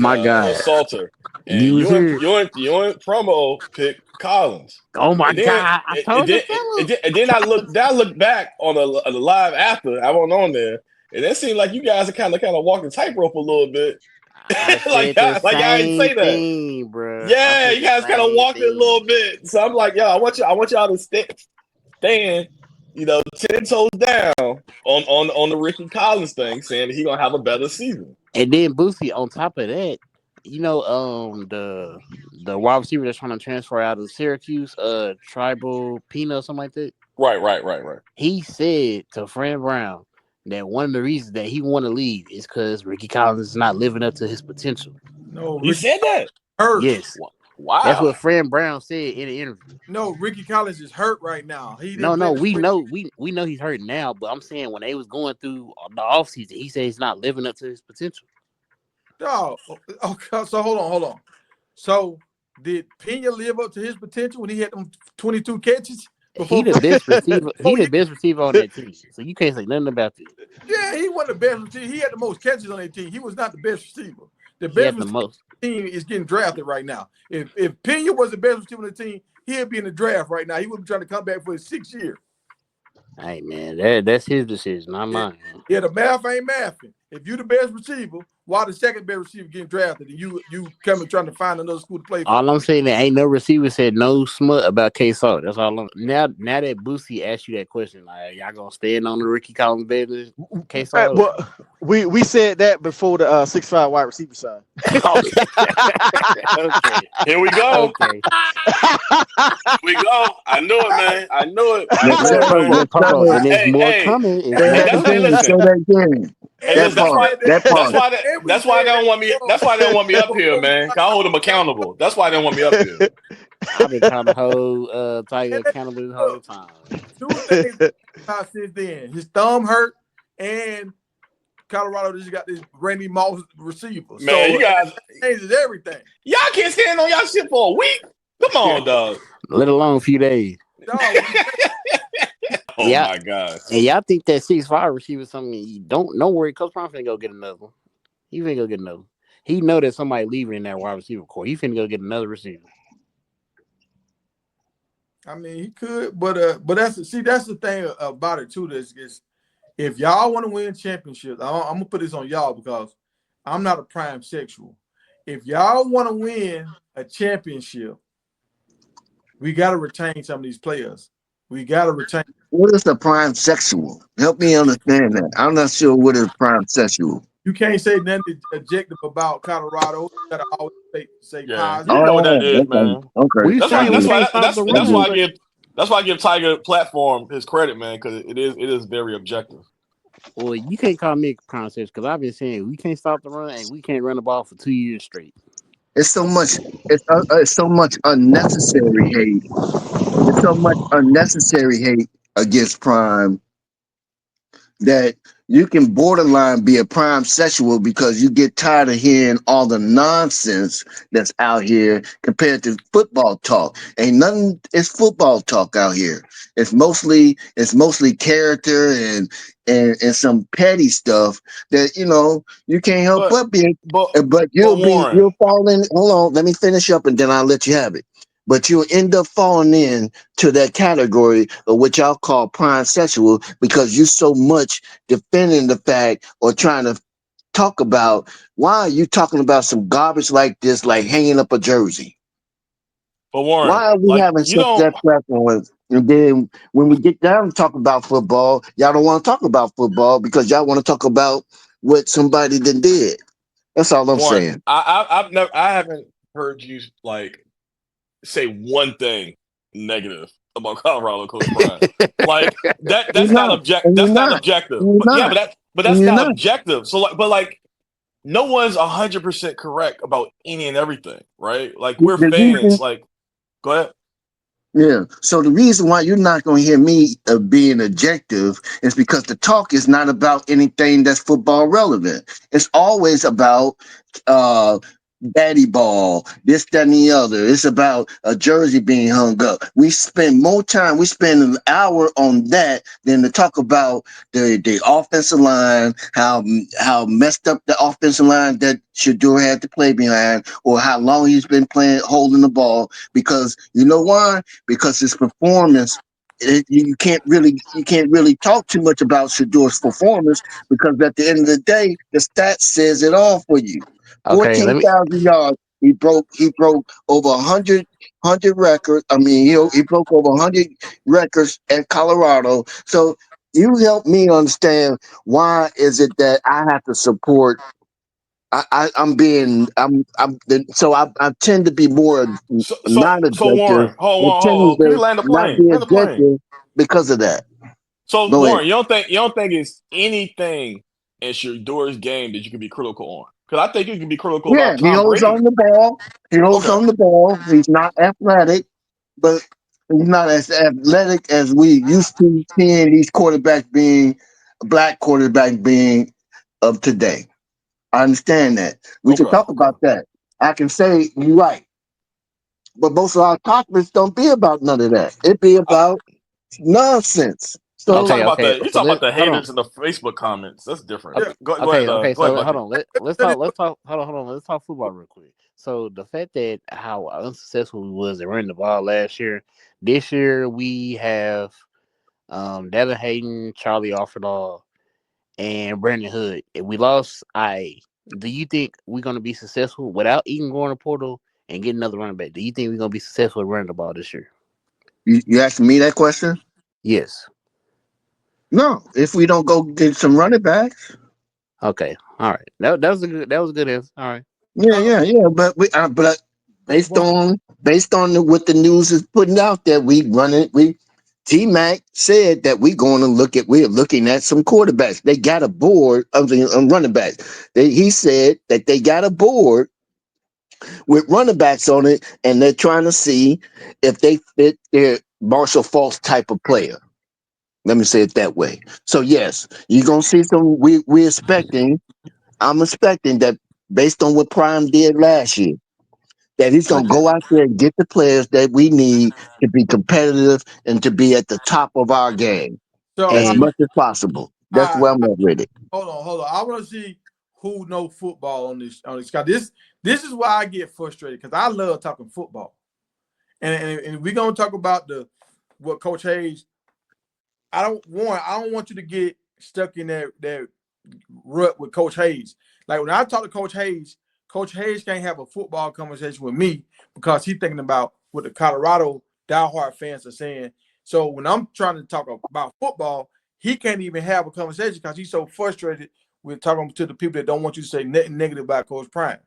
Speaker 6: Salter?" And you and promo picked Collins.
Speaker 4: Oh my God! I told you.
Speaker 6: And then I looked back on the live after I wasn't on there, and it seemed like you guys are kind of walking tightrope a little bit.
Speaker 4: like I ain't say that, thing, bro.
Speaker 6: Yeah, you guys kind of walked it a little bit. So I'm like, yo, I want y'all to stand, 10 toes down on the Ricky Collins thing, saying that he's gonna have a better season.
Speaker 4: And then Boosie, on top of that, the wide receiver that's trying to transfer out of Syracuse, Tribal Pina or something like that.
Speaker 6: Right.
Speaker 4: He said to Fran Brown that one of the reasons that he want to leave is because Ricky Collins is not living up to his potential.
Speaker 1: No,
Speaker 6: he said that.
Speaker 1: Hurt.
Speaker 4: Yes.
Speaker 6: Wow.
Speaker 4: That's what Fran Brown said in the interview.
Speaker 1: No, Ricky Collins is hurt right now.
Speaker 4: We know he's hurt now, but I'm saying when they was going through the offseason, he said he's not living up to his potential.
Speaker 1: Oh, okay. So hold on. So did Pena live up to his potential when he had them 22 catches?
Speaker 4: He the best receiver. He the best receiver on that team. So you can't say nothing about that.
Speaker 1: Yeah, he wasn't the best receiver. He had the most catches on that team. He was not the best receiver. The best receiver team is getting drafted right now. If Pena was the best receiver on the team, he'd be in the draft right now. He would be trying to come back for his 6th year.
Speaker 4: Hey man, that's his decision, not mine.
Speaker 1: Yeah, the math ain't mathing. If you the best receiver, why the second best receiver getting drafted and you coming trying to find another school to play for?
Speaker 4: All I'm saying that ain't no receiver said no smut about K-Salt. That's all I'm now that Boosie asked you that question, like y'all gonna stand on the Ricky Collins business, K-Salt?
Speaker 3: Well, we said that before the 6'5" wide receiver side.
Speaker 6: Okay. Here we go.
Speaker 4: Okay.
Speaker 6: We go. I knew it, man. I knew it.
Speaker 4: And there's more coming.
Speaker 6: That's why they don't want me. That's why they don't want me up here, man. I hold them accountable. That's why they don't want me up here.
Speaker 4: I've been trying to hold Tiger accountable the whole time.
Speaker 1: 2 things since then. His thumb hurt, and Colorado just got this Randy Moss receiver.
Speaker 6: Man, so you guys
Speaker 1: changes everything.
Speaker 6: Y'all can't stand on y'all shit for a week. Come on, dog.
Speaker 4: Let alone a few days.
Speaker 6: Oh my God!
Speaker 4: And y'all think that 6'5" receiver something? You don't worry. Coach Brown finna go get another one. He finna go get another. He know that somebody leaving in that wide receiver core. He finna go get another receiver.
Speaker 1: I mean, he could, but that's the thing about it too. Is if y'all want to win championships, I'm gonna put this on y'all because I'm not a prime sexual. If y'all want to win a championship, we got to retain some of these players. We got to retain.
Speaker 5: What is the prime sexual? Help me understand that. I'm not sure what is prime sexual.
Speaker 1: You can't say nothing objective about Colorado. You got to always say positive.
Speaker 6: You know what that is, man.
Speaker 5: Okay.
Speaker 6: That's why I give Tiger platform his credit, man, because it is very objective.
Speaker 4: Well, you can't call me a prime sexual because I've been saying we can't stop the run and we can't run the ball for 2 years straight.
Speaker 5: It's so much. It's so much unnecessary hate. It's so much unnecessary hate against Prime that you can borderline be a prime sexual because you get tired of hearing all the nonsense that's out here compared to football talk. Ain't nothing. It's football talk out here. It's mostly character and some petty stuff that you can't help but you'll fall in. Hold on, let me finish up and then I'll let you have it. but you'll end up falling in to that category of what y'all call prime sexual because you so much defending the fact or trying to talk about why are you talking about some garbage like this, like hanging up a jersey?
Speaker 6: But Warren,
Speaker 5: Why are we
Speaker 6: like
Speaker 5: having
Speaker 6: you
Speaker 5: such
Speaker 6: don't.
Speaker 5: that platform? And then when we get down to talk about football, y'all don't want to talk about football because y'all want to talk about what somebody did. That's all I'm
Speaker 6: Warren,
Speaker 5: saying.
Speaker 6: I haven't heard you like say one thing negative about Colorado Coach Prime. Like that's
Speaker 5: You're
Speaker 6: not
Speaker 5: not. And you're
Speaker 6: that's not
Speaker 5: not.
Speaker 6: objective.
Speaker 5: And you're
Speaker 6: But yeah,
Speaker 5: not.
Speaker 6: but
Speaker 5: And
Speaker 6: that's
Speaker 5: you're
Speaker 6: not
Speaker 5: not.
Speaker 6: objective. So like no one's 100% correct about any and everything, right? Like we're
Speaker 5: The
Speaker 6: fans.
Speaker 5: reason,
Speaker 6: Like go ahead.
Speaker 5: yeah. So the reason why you're not going to hear me being objective is because the talk is not about anything that's football relevant. It's always about uh daddy ball, this, that, and the other. It's about a jersey being hung up. We spend more time, we spend an hour on that than to talk about the offensive line, how messed up the offensive line that Shedeur had to play behind, or how long he's been playing holding the ball. Because you know why? Because his performance. You can't really talk too much about Shedeur's performance because at the end of the day, the stats says it all for you.
Speaker 4: Okay, let me.
Speaker 5: 14,000 yards. He broke over 100 records. I mean, he broke over 100 records at Colorado. So you help me understand why is it that I have to support. I tend to be more
Speaker 6: So
Speaker 5: non-objective
Speaker 6: Warren, hold
Speaker 5: and
Speaker 6: on, hold
Speaker 5: tending
Speaker 6: on. Can we
Speaker 5: to
Speaker 6: land the
Speaker 5: not
Speaker 6: plane?
Speaker 5: be
Speaker 6: Land the plane.
Speaker 5: objective because of that.
Speaker 6: So
Speaker 5: Go ahead.
Speaker 6: Warren, you don't think it's anything in Shedor's game that you can be critical on? Because I think you can be critical
Speaker 5: Yeah,
Speaker 6: about
Speaker 5: he
Speaker 6: Tom
Speaker 5: holds
Speaker 6: Brady.
Speaker 5: on the ball. He holds
Speaker 6: Okay.
Speaker 5: on the ball. He's not athletic, but he's not as athletic as we used to seeing these quarterbacks being black quarterback being of today. I understand that. We can talk
Speaker 6: Okay.
Speaker 5: about that. I can say you're right. But most of our topics don't be about none of that. It be about nonsense.
Speaker 6: You
Speaker 5: So
Speaker 4: Okay,
Speaker 6: talking about
Speaker 4: okay.
Speaker 6: you
Speaker 4: So
Speaker 6: talking about the
Speaker 4: hold on.
Speaker 6: haters in the Facebook comments. That's different.
Speaker 4: Okay,
Speaker 1: Yeah.
Speaker 6: Go ahead,
Speaker 4: okay.
Speaker 6: go ahead,
Speaker 4: So hold
Speaker 6: Mikey.
Speaker 4: on. Let's talk. Let's talk. Hold on. Let's talk football real quick. So the fact that how unsuccessful we was at running the ball last year, this year we have Devin Hayden, Charlie Offerdahl, and Brandon Hood. If we lost do you think we're gonna be successful without even going to portal and getting another running back? Do you think we're gonna be successful at running the ball this year?
Speaker 5: you asking me that question?
Speaker 4: Yes.
Speaker 5: No. If we don't go get some running backs.
Speaker 4: Okay. All right. That was a good answer. All right.
Speaker 5: Yeah. But based
Speaker 1: One,
Speaker 5: on what the news is putting out there, we run it. We T Mac said that we're looking at some quarterbacks. They got a board of the running backs. He said that they got a board with running backs on it, and they're trying to see if they fit their Marshall Falk type of player. Let me say it that way. So yes, you're gonna see some. We're expecting. I'm expecting that based on what Prime did last year, that he's going to
Speaker 4: Okay.
Speaker 5: go out there and get the players that we need to be competitive and to be at the top of our game
Speaker 1: so
Speaker 5: as
Speaker 4: And
Speaker 5: much as possible. That's
Speaker 1: I,
Speaker 5: where I'm at with it.
Speaker 1: hold on. I want to see who know football on this guy. This is why I get frustrated because I love talking football, and we're gonna talk about what Coach Hayes. I don't want you to get stuck in that rut with Coach Hayes. Like when I talk to Coach Hayes can't have a football conversation with me because he's thinking about what the Colorado diehard fans are saying. So when I'm trying to talk about football, he can't even have a conversation because he's so frustrated with talking to the people that don't want you to say nothing negative about Coach Prime.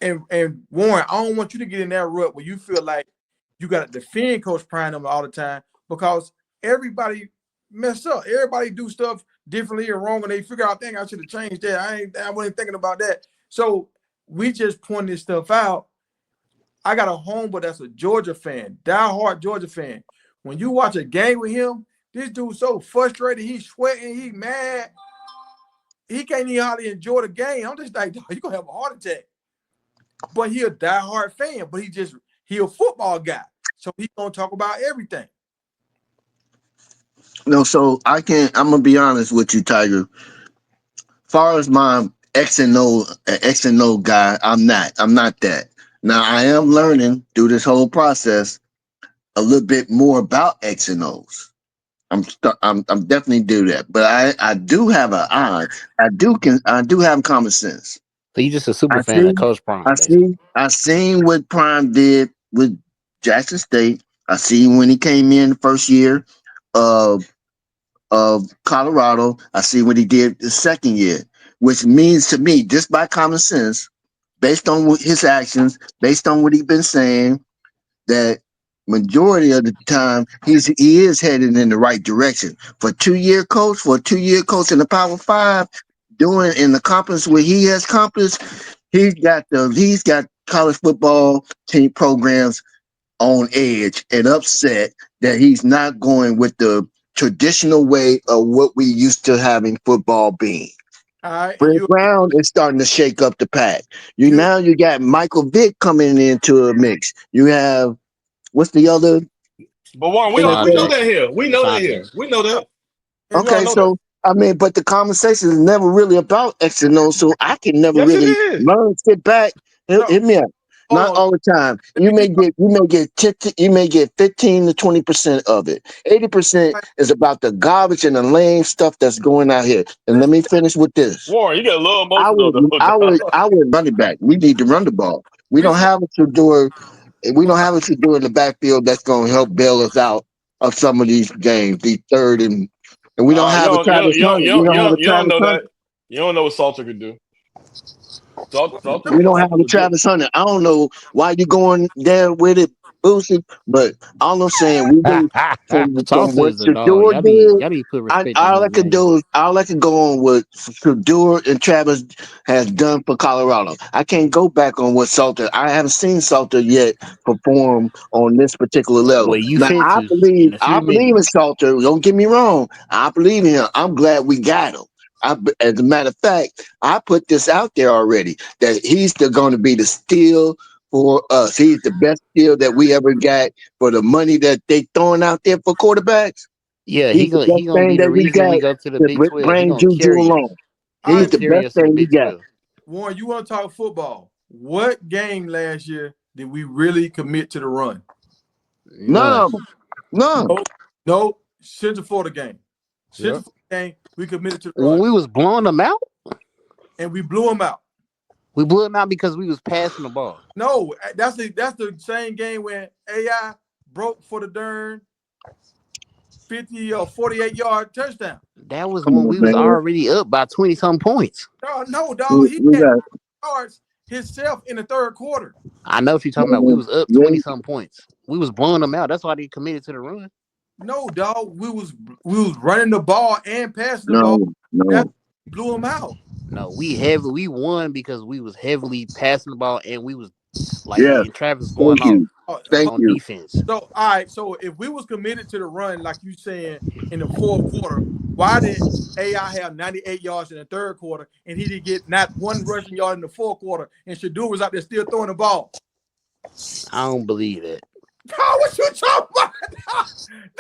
Speaker 1: And Warren, I don't want you to get in that rut where you feel like you got to defend Coach Prime all the time because everybody mess up. Everybody do stuff differently and wrong, and they figure out, "Dang, I should have changed that. I wasn't thinking about that." So we just point this stuff out. I got a homeboy that's a Georgia fan, diehard Georgia fan. When you watch a game with him, this dude's so frustrated. He's sweating. He's mad. He can't even hardly enjoy the game. I'm just like, you're gonna have a heart attack. But he a diehard fan. But he a football guy, so he gonna talk about everything.
Speaker 5: No, so I'm gonna be honest with you, Tiger. Far as my X and O guy, I'm not that. Now I am learning through this whole process a little bit more about X and O's. I'm definitely do that, but I do have an eye. I do have common sense.
Speaker 4: So you just a super
Speaker 5: I
Speaker 4: fan
Speaker 5: see
Speaker 4: of Coach Prime, basically.
Speaker 5: I seen what Prime did with Jackson State. I seen when he came in the first year of Colorado. I see what he did the second year, which means to me, just by common sense, based on his actions, based on what he's been saying, that majority of the time he is headed in the right direction. For a 2-year coach in the Power Five, doing and accomplish what he has accomplished, he's got college football team programs on edge and upset that he's not going with the traditional way of what we used to having football being.
Speaker 1: All right,
Speaker 5: Brett Brown is starting to shake up the pack.
Speaker 1: you
Speaker 5: You got Michael Vick coming into a mix. You have what's the other?
Speaker 6: But Warren, we know
Speaker 4: DeSante.
Speaker 6: that here. We know that
Speaker 4: DeSante.
Speaker 6: here. We know that.
Speaker 1: you
Speaker 5: Okay,
Speaker 6: know
Speaker 5: so I mean, but the conversation is never really about X and O, so I can never
Speaker 6: Yes, it
Speaker 5: really
Speaker 6: is.
Speaker 5: learn. Sit back,
Speaker 1: No.
Speaker 5: hit me up.
Speaker 1: Hold
Speaker 5: Not
Speaker 1: on.
Speaker 5: all the time.
Speaker 1: Let
Speaker 5: You
Speaker 1: me
Speaker 5: may get 15 to 20% of it. 80% is about the garbage and the lame stuff that's going out here. And let me finish with this.
Speaker 6: Warren, you get a little emotional though.
Speaker 5: I would run it back. We need to run the ball. We don't have a Shador. We don't have a Shador in the backfield that's going to help bail us out of some of these games. These third and we don't have a Travis Hunter. We don't have a
Speaker 6: You don't
Speaker 5: Travis
Speaker 6: know
Speaker 5: Hunter.
Speaker 6: that. You don't know what Salter could do.
Speaker 5: We don't have a Travis Hunter. I don't know why you going there with it, Boosie. But all I'm saying, we've been from
Speaker 4: Salsa
Speaker 5: what
Speaker 4: is a dog.
Speaker 5: Shador
Speaker 4: Y'all
Speaker 5: did.
Speaker 4: need to put respect
Speaker 5: All
Speaker 4: on
Speaker 5: I
Speaker 4: his
Speaker 5: could
Speaker 4: name.
Speaker 5: do is all I could go on what Shador and Travis has done for Colorado. I can't go back on what Salter. I haven't seen Salter yet perform on this particular level.
Speaker 4: Well, you
Speaker 5: Now
Speaker 4: fences in a few
Speaker 5: I believe in
Speaker 4: minutes.
Speaker 5: Salter. Don't get me wrong. I believe in him. I'm glad we got him. As a matter of fact, I put this out there already that he's still going to be the steal for us. He's the best steal that we ever got for the money that they throwing out there for quarterbacks.
Speaker 4: Yeah,
Speaker 5: He's the
Speaker 4: he
Speaker 5: best
Speaker 4: gonna
Speaker 5: thing
Speaker 4: be the
Speaker 5: that we
Speaker 4: reason we
Speaker 5: got
Speaker 4: go to the
Speaker 5: to
Speaker 4: Big 12. He
Speaker 5: bring
Speaker 4: gonna
Speaker 5: Juju
Speaker 4: carry us.
Speaker 5: along.
Speaker 1: All
Speaker 5: He's
Speaker 1: right,
Speaker 5: the
Speaker 4: Carry
Speaker 5: best
Speaker 4: us to the
Speaker 5: thing we
Speaker 4: Big
Speaker 5: got.
Speaker 4: 12.
Speaker 1: Warren, you want to talk football? What game last year did we really commit to the run?
Speaker 5: None of them. None.
Speaker 1: No, Central Florida game.
Speaker 2: Yep.
Speaker 1: Central Florida game, we committed to the
Speaker 4: When
Speaker 1: run,
Speaker 4: we was blowing them out,
Speaker 1: and we blew them out.
Speaker 4: we blew them out because we was passing the ball.
Speaker 1: No, that's the same game when AI broke for the darn 50 or 48-yard touchdown.
Speaker 4: That was
Speaker 5: Come
Speaker 4: when
Speaker 5: on,
Speaker 4: we was
Speaker 5: man.
Speaker 4: already up by 20-some points.
Speaker 1: No, dog. He
Speaker 5: We
Speaker 1: had
Speaker 5: got
Speaker 1: yards himself in the third quarter.
Speaker 4: I know what you're talking about. We was up
Speaker 5: Yeah.
Speaker 4: 20-some points. We was blowing them out. That's why they committed to the run.
Speaker 1: No, dog. We was running the ball and passing the ball.
Speaker 5: No.
Speaker 1: That blew them out.
Speaker 4: No, we won because we was heavily passing the ball and we was like
Speaker 5: Yes.
Speaker 4: and Travis going
Speaker 5: Thank you.
Speaker 1: Oh,
Speaker 5: Thank
Speaker 4: on
Speaker 5: you.
Speaker 4: defense.
Speaker 1: So, all right. So, if we was committed to the run, like you saying in the fourth quarter, why did AI have 98 yards in the third quarter and he didn't get not one rushing yard in the fourth quarter? And Shador was out there still throwing the ball.
Speaker 4: I don't believe that.
Speaker 1: Oh, what you talking about?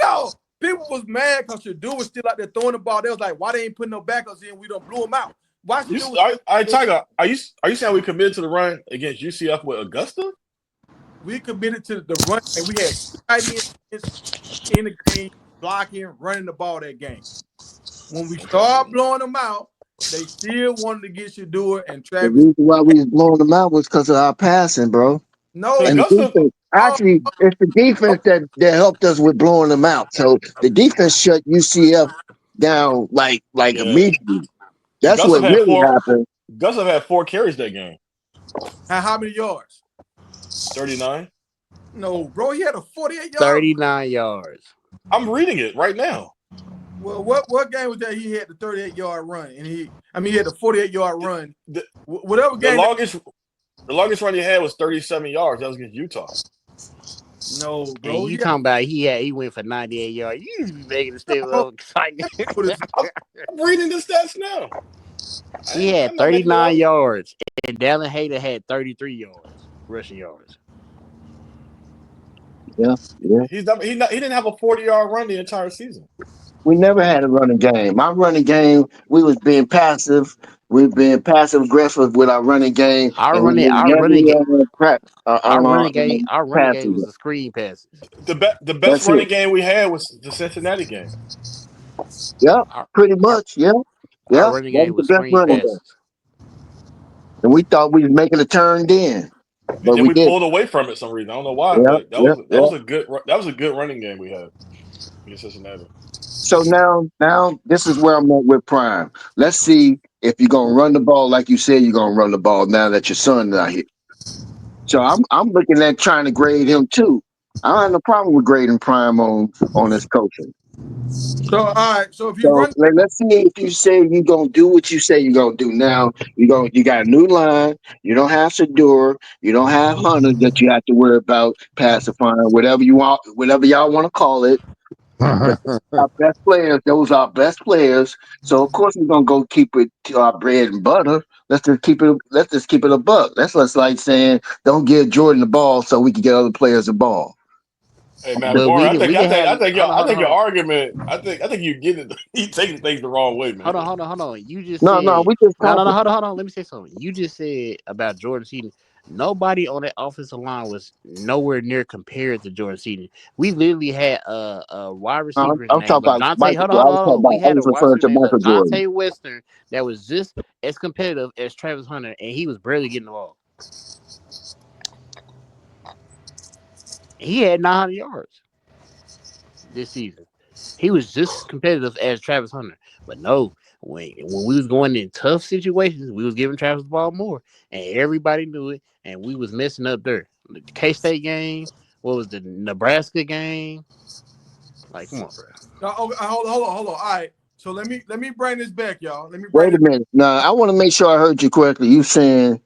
Speaker 1: No, people was mad because Shador was still out there throwing the ball. They was like, why they ain't putting no backups in? We don't blew them out. Why
Speaker 6: Tiger, are you saying we committed to the run against UCF with Augusta?
Speaker 1: We committed to the run, and we had tight ends in the game, blocking, running the ball that game. When we started blowing them out, they still wanted to get Shador and
Speaker 5: The
Speaker 1: Travis.
Speaker 5: reason why we was blowing them out was because of our passing, bro.
Speaker 1: No,
Speaker 5: And the defense, actually, it's the defense that helped us with blowing them out. So the defense shut UCF down like immediately. That's what really happened.
Speaker 6: Gus had 4 carries that game.
Speaker 1: how many yards?
Speaker 6: 39.
Speaker 1: No, bro, he had a 48-yard.
Speaker 4: 39 yards.
Speaker 6: I'm reading it right now.
Speaker 1: Well, what game was that? He had the 38-yard run, and he had the 48-yard run. Whatever game.
Speaker 6: The longest run he had was 37 yards. That was against Utah.
Speaker 1: No, bro.
Speaker 4: And you talking about he went for 98 yards. You used to be making it still exciting.
Speaker 6: I'm reading the stats now.
Speaker 4: He had 39 yards, and Dallin Hayter had 33 yards, rushing yards.
Speaker 5: Yeah.
Speaker 6: He didn't have a 40-yard run the entire season.
Speaker 5: We never had a running game. My running game, we was being passive We've been passive aggressive with our running game,
Speaker 4: Our
Speaker 5: and we've
Speaker 4: running,
Speaker 5: been
Speaker 4: our
Speaker 5: heavily
Speaker 4: running,
Speaker 5: on
Speaker 4: our running game
Speaker 5: passing.
Speaker 4: was a screen passes.
Speaker 6: The best
Speaker 5: That's it.
Speaker 6: running game we had was the Cincinnati game.
Speaker 5: Yeah,
Speaker 4: Our,
Speaker 5: pretty
Speaker 4: our,
Speaker 5: much. Yeah,
Speaker 4: our
Speaker 5: yeah.
Speaker 4: running
Speaker 5: That
Speaker 4: game
Speaker 5: was the
Speaker 4: was
Speaker 5: best
Speaker 4: screen
Speaker 5: running game,
Speaker 4: passes.
Speaker 5: and we thought we was making a turn then,
Speaker 6: And
Speaker 5: but
Speaker 6: then
Speaker 5: we
Speaker 6: we
Speaker 5: didn't.
Speaker 6: pulled away from it for some reason. I don't know why,
Speaker 5: Yeah,
Speaker 6: but
Speaker 5: yeah,
Speaker 6: that
Speaker 5: yeah.
Speaker 6: was a good running game we had against Cincinnati.
Speaker 5: So now this is where I'm at with Prime. Let's see if you're gonna run the ball like you said you're gonna run the ball now that your son's not here. So I'm looking at trying to grade him too. I don't have no problem with grading Prime on his coaching.
Speaker 1: So all right. So if you
Speaker 5: So
Speaker 1: run,
Speaker 5: let's see if you say you're gonna do what you say you're gonna do. Now you got a new line. You don't have Shador. You don't have Hunter that you have to worry about pacifying, whatever you want, whatever y'all want to call it. But our best players, those are our best players. So of course we're gonna go keep it to our bread and butter. Let's just keep it a buck. That's just like saying don't give Jordan the ball so we can get other players the ball.
Speaker 6: Hey man,
Speaker 4: But
Speaker 6: Warren,
Speaker 4: we didn't have.
Speaker 6: I think your
Speaker 4: Hold
Speaker 6: argument, I think you get it. You taking things the wrong way, man.
Speaker 4: hold on. You just
Speaker 5: No,
Speaker 4: said
Speaker 5: we just talking.
Speaker 4: hold on. Let me say something. You just said about Jordan Seaton. Nobody on that offensive line was nowhere near compared to Jordan Seaton. We literally had a wide receiver
Speaker 5: I'm
Speaker 4: named
Speaker 5: talking about
Speaker 4: Lajante.
Speaker 5: Michael. I
Speaker 4: Hold on. We
Speaker 5: I
Speaker 4: had a
Speaker 5: was
Speaker 4: wide
Speaker 5: referring
Speaker 4: receiver
Speaker 5: to
Speaker 4: named
Speaker 5: Michael Jordan.
Speaker 4: Lajante Western that was just as competitive as Travis Hunter, and he was barely getting the ball. He had 900 yards this season. He was just as competitive as Travis Hunter. But no, when we was going in tough situations, we was giving Travis the ball more. And everybody knew it. And we was messing up there. The K-State game, what was the Nebraska game? Like, come on, bro.
Speaker 1: hold on. All right. So let me bring this back, y'all. Let me bring
Speaker 5: Wait a
Speaker 1: this.
Speaker 5: minute. Now I want to make sure I heard you correctly. You saying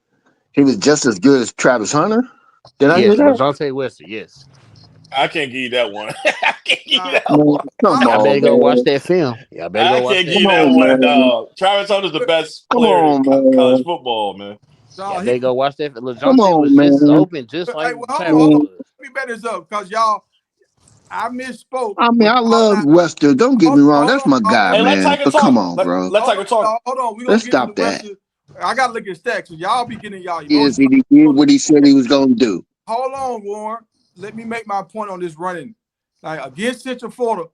Speaker 5: he was just as good as Travis Hunter? Did I hear
Speaker 4: Yes,
Speaker 5: that?
Speaker 4: Lajante Western, yes.
Speaker 6: I can't give you that one. I can't give you that
Speaker 5: Man,
Speaker 6: one.
Speaker 5: come
Speaker 4: Y'all better
Speaker 5: on,
Speaker 4: go watch
Speaker 5: man.
Speaker 4: that film. Y'all better
Speaker 6: I
Speaker 4: go watch
Speaker 6: can't give
Speaker 4: that
Speaker 6: you
Speaker 5: Come
Speaker 6: that
Speaker 4: film.
Speaker 5: on,
Speaker 6: one,
Speaker 5: man.
Speaker 6: dog. Travis Hunter's the best
Speaker 5: Come
Speaker 6: player in
Speaker 5: on,
Speaker 6: college
Speaker 5: man.
Speaker 6: football, man.
Speaker 4: Y'all
Speaker 1: Y'all,
Speaker 4: better go watch that.
Speaker 5: Come
Speaker 4: LaJohn
Speaker 5: on,
Speaker 4: was just as
Speaker 5: man.
Speaker 4: open, just
Speaker 1: hey,
Speaker 4: like
Speaker 1: well,
Speaker 4: Travis
Speaker 1: hold on.
Speaker 5: Man,
Speaker 4: was.
Speaker 1: Let me back this up because y'all, I misspoke.
Speaker 5: I mean,
Speaker 1: But
Speaker 5: I
Speaker 1: y'all
Speaker 5: love
Speaker 1: not.
Speaker 5: Wester. Don't get me wrong. That's my guy,
Speaker 6: Hey, let
Speaker 5: man.
Speaker 6: Tiger
Speaker 5: But come
Speaker 6: talk.
Speaker 5: on, bro.
Speaker 6: Let Tiger talk.
Speaker 1: Hold on. We're gonna
Speaker 5: Let's
Speaker 1: get to the
Speaker 5: stop that.
Speaker 1: Western. I gotta look at stats. So y'all be getting y'all
Speaker 5: Is
Speaker 1: emotions.
Speaker 5: he did what he said he was gonna do?
Speaker 1: Hold on, Warren. Let me make my point on this running. Like against Central Florida,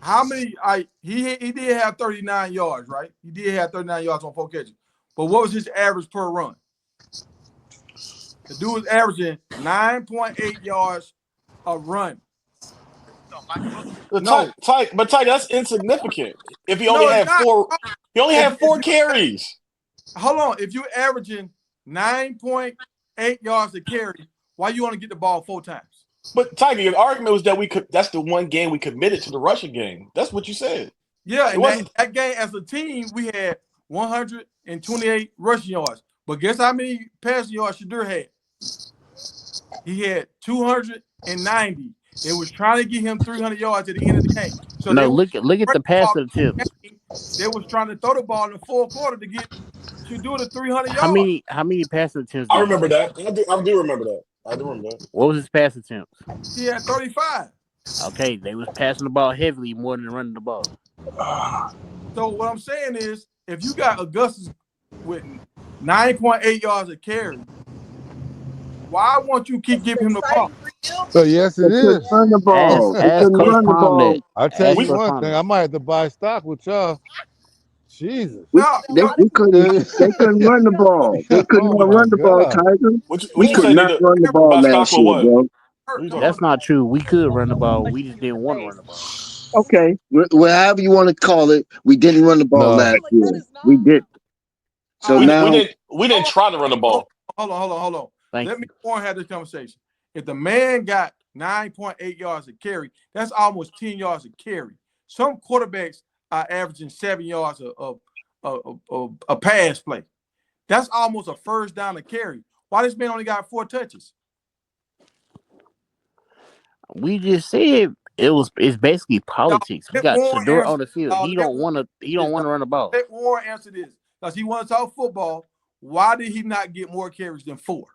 Speaker 1: how many? He did have 39 yards, right? He did have 39 yards on 4 catches. But what was his average per run? The dude was averaging 9.8 yards a run. No,
Speaker 6: But Tiger, that's insignificant. If he only
Speaker 1: no, it's
Speaker 6: had
Speaker 1: not.
Speaker 6: he only had
Speaker 1: If
Speaker 6: 4
Speaker 1: you,
Speaker 6: carries.
Speaker 1: hold on. If you're averaging 9.8 yards a carry, why you want to get the ball 4 times?
Speaker 6: But Tiger, your argument was that that's the one game we committed to the rushing game. That's what you said.
Speaker 1: Yeah,
Speaker 6: It
Speaker 1: and
Speaker 6: wasn't.
Speaker 1: that game as a team, we had 128 rushing yards. But guess how many passing yards Shadur had? He had 290. They was trying to get him 300 yards at the end of the game. So they
Speaker 4: No,
Speaker 1: were
Speaker 4: look at the passing attempts.
Speaker 1: they was trying to throw the ball in the fourth quarter to get Shadur to 300
Speaker 4: How
Speaker 1: yards.
Speaker 4: many passing attempts
Speaker 6: I
Speaker 4: did he
Speaker 6: remember
Speaker 4: have?
Speaker 6: that. I do remember that. I do remember that.
Speaker 4: What was his pass attempts?
Speaker 1: He had 35.
Speaker 4: Okay, they was passing the ball heavily more than running the ball.
Speaker 1: So what I'm saying is, if you got Augustus with 9.8 yards a carry, why won't you keep giving him the ball?
Speaker 2: So yes, it
Speaker 5: They
Speaker 2: is.
Speaker 5: couldn't run the ball. They
Speaker 4: Ask
Speaker 5: couldn't
Speaker 4: Coach
Speaker 5: run the
Speaker 4: Palm
Speaker 5: ball.
Speaker 4: that.
Speaker 2: I tell
Speaker 4: Ask
Speaker 2: you
Speaker 4: Coach
Speaker 2: one
Speaker 4: Palm
Speaker 2: thing,
Speaker 4: that.
Speaker 2: I might have to buy stock with y'all. Jesus.
Speaker 5: We
Speaker 1: No,
Speaker 5: couldn't run the ball. They could
Speaker 2: Oh
Speaker 5: not
Speaker 2: my
Speaker 5: run the ball,
Speaker 2: God.
Speaker 5: Tiger.
Speaker 6: What
Speaker 5: We
Speaker 6: you
Speaker 5: could
Speaker 6: say? Need
Speaker 5: not
Speaker 6: to
Speaker 5: run the ball
Speaker 6: buy stock
Speaker 5: last
Speaker 6: with
Speaker 5: year,
Speaker 6: what?
Speaker 5: bro.
Speaker 6: What you talking
Speaker 4: That's
Speaker 6: about?
Speaker 4: not true. We could run the ball. We just didn't want to run the ball.
Speaker 5: Okay, however you want to call it, we didn't run the ball
Speaker 2: No.
Speaker 5: last year. We did. So
Speaker 1: All right.
Speaker 5: now,
Speaker 6: We didn't try to run the ball.
Speaker 1: Hold on.
Speaker 4: Thank
Speaker 1: Let me
Speaker 4: you.
Speaker 1: Warren have this conversation. If the man got 9.8 yards a carry, that's almost 10 yards a carry. Some quarterbacks are averaging 7 yards a pass play. That's almost a first down a carry. Why this man only got 4 touches?
Speaker 4: We just said it's basically
Speaker 1: Y'all,
Speaker 4: politics. We
Speaker 1: let
Speaker 4: got
Speaker 1: Warren
Speaker 4: Shador
Speaker 1: answer.
Speaker 4: on the field.
Speaker 1: Y'all,
Speaker 4: He don't want to run the ball.
Speaker 1: let Warren answer this. Because he wants to talk football. Why did he not get more carries than 4?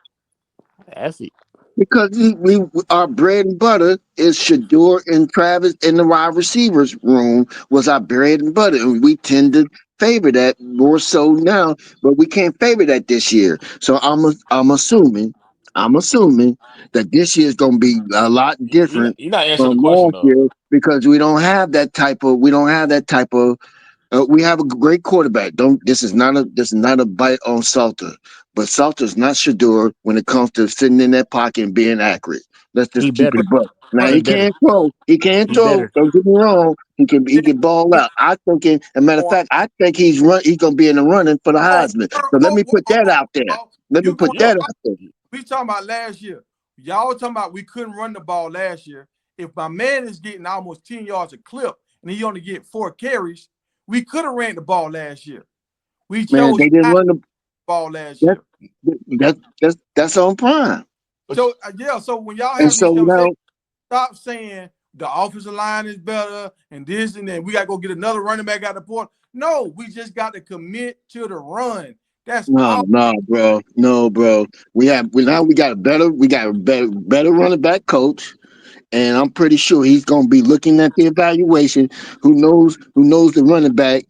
Speaker 4: That's it.
Speaker 5: because we our bread and butter is Shador and Travis in the wide receivers room was our bread and butter, and we tend to favor that more so now, but we can't favor that this year. So I'm assuming that this year is going to be a lot different
Speaker 6: You're not answering the
Speaker 5: from
Speaker 6: question
Speaker 5: last
Speaker 6: though.
Speaker 5: year because we don't have that type of we have a great quarterback. This is not a bite on Salter, but Salter's not Shador when it comes to sitting in that pocket and being accurate. Let's
Speaker 4: He
Speaker 5: just keep it
Speaker 4: better.
Speaker 5: a buck. Now
Speaker 4: He
Speaker 5: he
Speaker 4: better.
Speaker 5: can't throw. He can't
Speaker 4: He
Speaker 5: throw.
Speaker 4: better.
Speaker 5: Don't get me wrong. He can ball out. I think, as a matter of fact, I think he's gonna be in the running for the Heisman. So let me put that out there. Let me
Speaker 1: You
Speaker 5: put
Speaker 1: going?
Speaker 5: that out there.
Speaker 1: We talking about last year. Y'all talking about we couldn't run the ball last year. If my man is getting almost 10 yards a clip and he only get 4 carries, we could have ran the ball last year. We
Speaker 5: Man,
Speaker 1: chose
Speaker 5: they didn't
Speaker 1: not
Speaker 5: run the
Speaker 1: to ball last year.
Speaker 5: that's on Prime.
Speaker 1: So so when y'all
Speaker 5: And
Speaker 1: have these
Speaker 5: so now,
Speaker 1: conversations, stop saying the offensive line is better and this and then we gotta go get another running back out of the port. No, we just got to commit to the run. That's all.
Speaker 5: no, bro. We got a better running back coach. And I'm pretty sure he's going to be looking at the evaluation. Who knows the running back?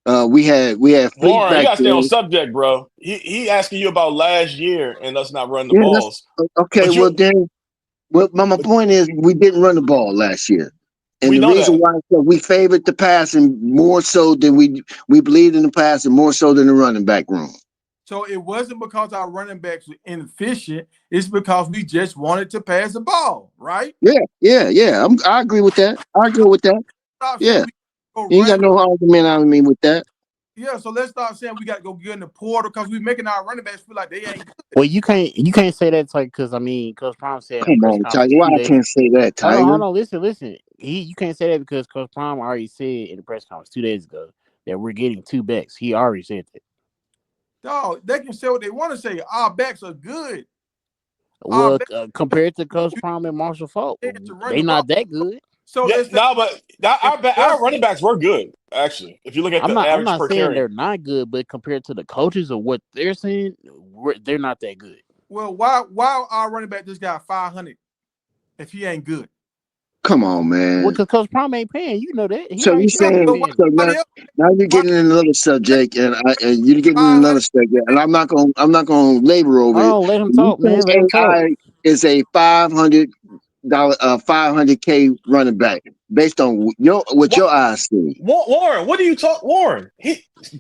Speaker 5: We had Fleet
Speaker 6: Warren, you
Speaker 5: back
Speaker 6: gotta stay
Speaker 5: there.
Speaker 6: on subject, bro. He asking you about last year and us not running the
Speaker 5: Yeah,
Speaker 6: balls.
Speaker 5: okay.
Speaker 6: But
Speaker 5: Well, then, my point is we didn't run the ball last year, and
Speaker 6: we
Speaker 5: the
Speaker 6: know
Speaker 5: reason
Speaker 6: that.
Speaker 5: why is that we favored the passing more so than we believed in the passing more so than the running back room.
Speaker 1: So it wasn't because our running backs were inefficient. It's because we just wanted to pass the ball, right?
Speaker 5: Yeah. I agree with that.
Speaker 1: Stop saying
Speaker 5: Yeah,
Speaker 1: we go
Speaker 5: you ain't got
Speaker 1: run.
Speaker 5: no argument out of me with that.
Speaker 1: Yeah, so let's start saying we got to go get in the portal because we're making our running backs feel like they ain't good.
Speaker 4: Well, you can't say that like because Coach Prime said in a
Speaker 5: Come
Speaker 4: press
Speaker 5: on,
Speaker 4: conference
Speaker 5: Tiger. Why
Speaker 4: 2
Speaker 5: I
Speaker 4: days.
Speaker 5: can't say that, Tiger?
Speaker 4: Hold on. Listen. You can't say that because Coach Prime already said in the press conference 2 days ago that we're getting 2 backs. He already said that.
Speaker 1: Dog, they can say what they want to say. Our backs are good.
Speaker 4: Well, compared to Coach Prime and Marshall Faulk, they not that good.
Speaker 1: So
Speaker 6: Yeah,
Speaker 1: let's say
Speaker 6: no, but our running backs were good, actually. If you look at
Speaker 4: I'm
Speaker 6: the average
Speaker 4: not
Speaker 6: per
Speaker 4: saying
Speaker 6: carry.
Speaker 4: they're not good, but compared to the coaches or what they're saying, they're not that good.
Speaker 1: well, why our running back just got 500 if he ain't good?
Speaker 5: Come on, man.
Speaker 4: Well, because Coach Prime ain't paying, you know that. He
Speaker 5: So you saying so now you're getting in another subject, and you're getting in another subject, and I'm not gonna labor over it.
Speaker 4: Oh, let him
Speaker 5: You
Speaker 4: talk, man. Let him
Speaker 5: think
Speaker 4: talk.
Speaker 5: AI is a $500 $500K running back based on what your eyes see?
Speaker 6: Warren, what do you talk? Warren,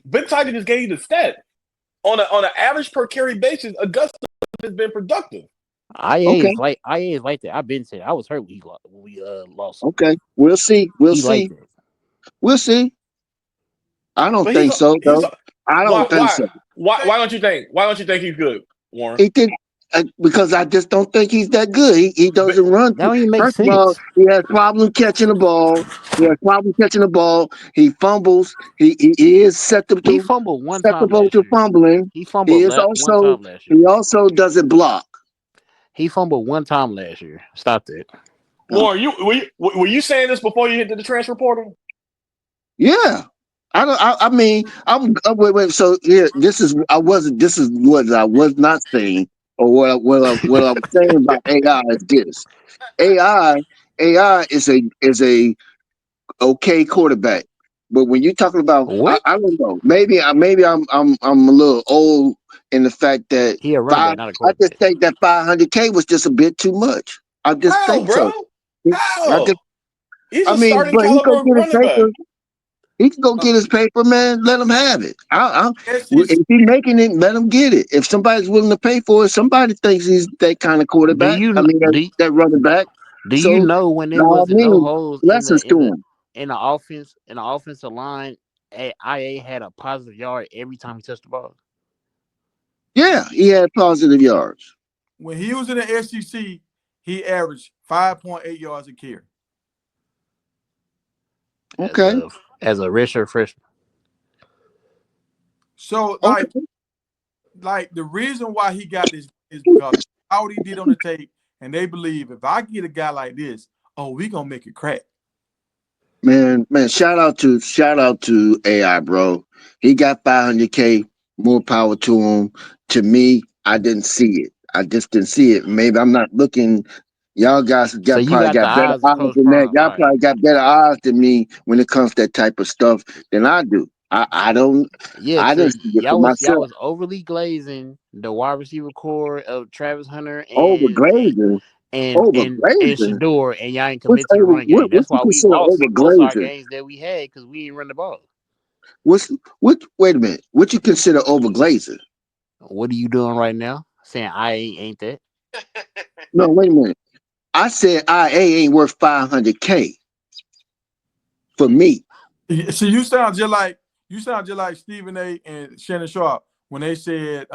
Speaker 6: Ben Tiger just gave you the stat on an average per carry basis. Augusta has been productive.
Speaker 4: IA is like that. I've been saying I was hurt when we lost.
Speaker 5: Okay, we'll see.
Speaker 4: Like that.
Speaker 5: We'll see. I don't think so, though. I don't think so.
Speaker 6: Why don't you think? Why don't you think he's good, Warren?
Speaker 5: He did because I just don't think he's that good. He doesn't run.
Speaker 4: That ain't make
Speaker 5: First
Speaker 4: sense.
Speaker 5: of all, he has problems catching the ball. He fumbles. He is susceptible.
Speaker 4: He fumbled one time last
Speaker 5: to
Speaker 4: year.
Speaker 5: fumbling.
Speaker 4: He fumbled one time last year.
Speaker 5: He also doesn't block.
Speaker 4: He fumbled one time last year. Stop that.
Speaker 6: Warren, were you saying this before you hit the transfer portal?
Speaker 5: Yeah. I mean, wait. So here, this is what I was not saying, or what I'm saying about AI is this: AI is a okay quarterback, but when you're talking about,
Speaker 4: what?
Speaker 5: I don't know, maybe I'm a little old in the fact that
Speaker 4: he a running back, not a
Speaker 5: I
Speaker 4: quarterback.
Speaker 5: just think that 500K was just a bit too much. I just think
Speaker 6: bro?
Speaker 5: so.
Speaker 6: How? He's a starting
Speaker 5: But he
Speaker 6: caliber
Speaker 5: go get his
Speaker 6: running back.
Speaker 5: paper. He can go get his paper, man. Let him have it. If he's making it, let him get it. If somebody's willing to pay for it, somebody thinks he's that kind of quarterback. That running back.
Speaker 4: Do you know when there wasn't no holes in the offensive line, IA had a positive yard every time he touched the ball?
Speaker 5: Yeah, he had positive yards.
Speaker 1: When he was in the SEC, he averaged 5.8 yards a carry.
Speaker 5: Okay.
Speaker 4: As a redshirt freshman.
Speaker 1: So like the reason why he got this is because how what he did on the tape, and they believe if I get a guy like this, we gonna make it crack.
Speaker 5: Man, shout out to AI, bro. He got 500K, more power to him. To me, I didn't see it. I just didn't see it. Maybe I'm not looking. Y'all guys probably got better eyes than that. Y'all probably got better eyes than me when it comes to that type of stuff than I do. I don't.
Speaker 4: Yeah,
Speaker 5: I didn't
Speaker 4: because
Speaker 5: see it for
Speaker 4: y'all
Speaker 5: myself.
Speaker 4: was overly glazing the wide receiver core of Travis Hunter
Speaker 5: Over Glazing. Over
Speaker 4: and
Speaker 5: Glazing.
Speaker 4: Shador, and y'all ain't
Speaker 5: What's
Speaker 4: commit to the
Speaker 5: over?
Speaker 4: run game.
Speaker 5: What
Speaker 4: That's
Speaker 5: you
Speaker 4: why we
Speaker 5: consider
Speaker 4: lost
Speaker 5: over
Speaker 4: most of our
Speaker 5: Glazing?
Speaker 4: games that we had because we didn't run the ball.
Speaker 5: What? Wait a minute. What you consider over Glazing?
Speaker 4: What are you doing right now? Saying I ain't that?
Speaker 5: No, wait a minute. I said IA ain't worth 500K for me.
Speaker 1: See, you sound just like Stephen A. and Shannon Sharp when they said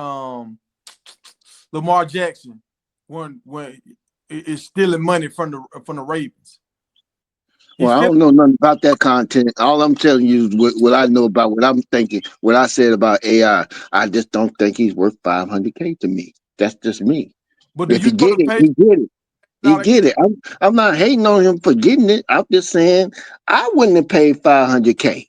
Speaker 1: Lamar Jackson when is stealing money from the Ravens.
Speaker 5: Well, I don't know nothing about that content. All I'm telling you is what I know about what I'm thinking, what I said about AI. I just don't think he's worth 500K to me. That's just me.
Speaker 1: But do
Speaker 5: If
Speaker 1: you
Speaker 5: he
Speaker 1: go
Speaker 5: get
Speaker 1: to
Speaker 5: it,
Speaker 1: pay
Speaker 5: he get it. He
Speaker 1: $1
Speaker 5: get it. I'm not hating on him for getting it. I'm just saying I wouldn't have paid 500K.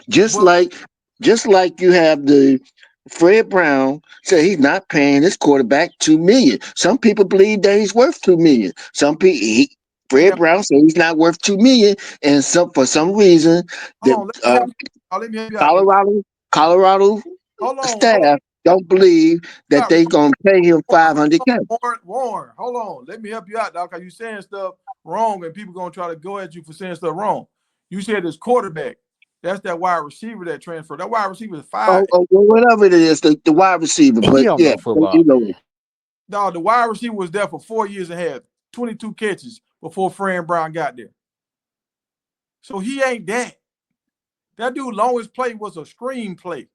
Speaker 5: Just
Speaker 1: but
Speaker 5: like you have the Fred Brown said he's not paying his quarterback $2 million. Some people believe that he's worth $2 million. Some people Fred
Speaker 1: now,
Speaker 5: Brown said he's not worth $2 million, and for some reason
Speaker 1: hold
Speaker 5: the
Speaker 1: on, let me help you out there.
Speaker 5: Colorado
Speaker 1: Hold on.
Speaker 5: staff don't believe that
Speaker 1: Stop,
Speaker 5: they gonna pay him 500K.
Speaker 1: Warren, hold on. Let me help you out, dog. Cause you saying stuff wrong, and people gonna try to go at you for saying stuff wrong. You said this quarterback. That's that wide receiver that transferred. That wide receiver is
Speaker 5: Oh, well, whatever it is, the wide receiver.
Speaker 4: He
Speaker 5: But
Speaker 4: don't
Speaker 5: yeah,
Speaker 4: know football,
Speaker 5: you know,
Speaker 4: man.
Speaker 1: Dog, the wide receiver was there for 4 years and had 22 catches before Fran Brown got there. So he ain't that. That dude longest play was a screen play.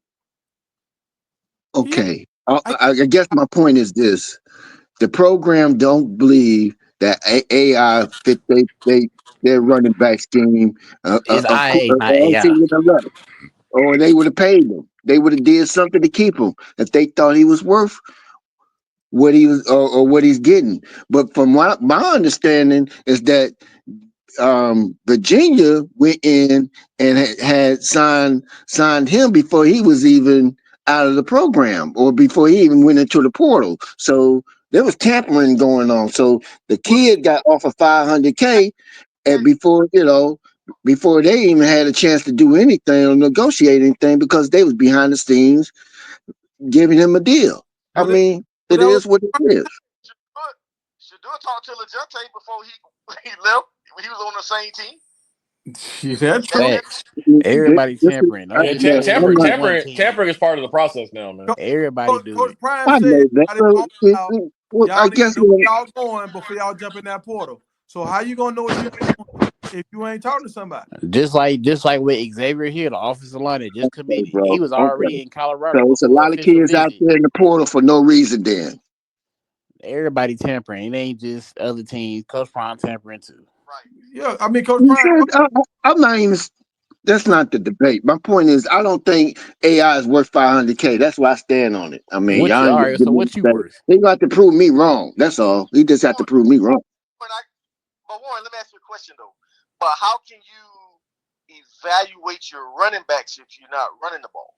Speaker 5: okay. I guess my point is this: the program don't believe that AI fit their running back scheme.
Speaker 4: It's
Speaker 5: Of course,
Speaker 4: IA, not AI.
Speaker 5: or they would have paid him. They would have did something to keep him if they thought he was worth what he was or what he's getting. But from my understanding is that Virginia went in and had signed him before he was even out of the program or before he even went into the portal. So there was tampering going on. So the kid got offered 500K and before they even had a chance to do anything or negotiate anything because they was behind the scenes giving him a deal. I mean, it is what it is.
Speaker 3: Shador talked to Legente before he left. He was on the same team.
Speaker 1: That's true.
Speaker 4: Facts. Everybody tampering. Don't just say
Speaker 6: Tampering
Speaker 4: one team.
Speaker 6: is part of the process now, man.
Speaker 4: Everybody do
Speaker 1: Coach
Speaker 4: it.
Speaker 1: Prime
Speaker 5: I
Speaker 1: said
Speaker 5: know that. Well,
Speaker 1: y'all
Speaker 5: I
Speaker 1: need to
Speaker 5: guess
Speaker 1: know where y'all going before y'all jump in that portal. So how you gonna know what you're doing if you ain't talking to somebody?
Speaker 4: Just like with Xavier Hill, the offensive line that just
Speaker 5: okay,
Speaker 4: committed.
Speaker 5: bro.
Speaker 4: He was
Speaker 5: Okay.
Speaker 4: already in Colorado
Speaker 5: So it's a
Speaker 4: before
Speaker 5: lot of
Speaker 4: official
Speaker 5: kids out
Speaker 4: visit.
Speaker 5: there in the portal for no reason then.
Speaker 4: Everybody tampering. It ain't just other teams. Coach Prime tampering too.
Speaker 3: Right.
Speaker 1: Yeah, I mean, Coach Prime.
Speaker 5: I'm not even. That's not the debate. My point is, I don't think AI is worth 500K. That's why I stand on it. I mean,
Speaker 4: What
Speaker 5: y'all
Speaker 4: you
Speaker 5: ain't
Speaker 4: all
Speaker 5: gonna
Speaker 4: right?
Speaker 5: give
Speaker 4: So
Speaker 5: me
Speaker 4: what you
Speaker 5: that.
Speaker 4: worth?
Speaker 5: He got to prove me wrong. That's all. He just have to prove me wrong.
Speaker 3: But Warren, let me ask you a question though. But how can you evaluate your running backs if you're not running the ball?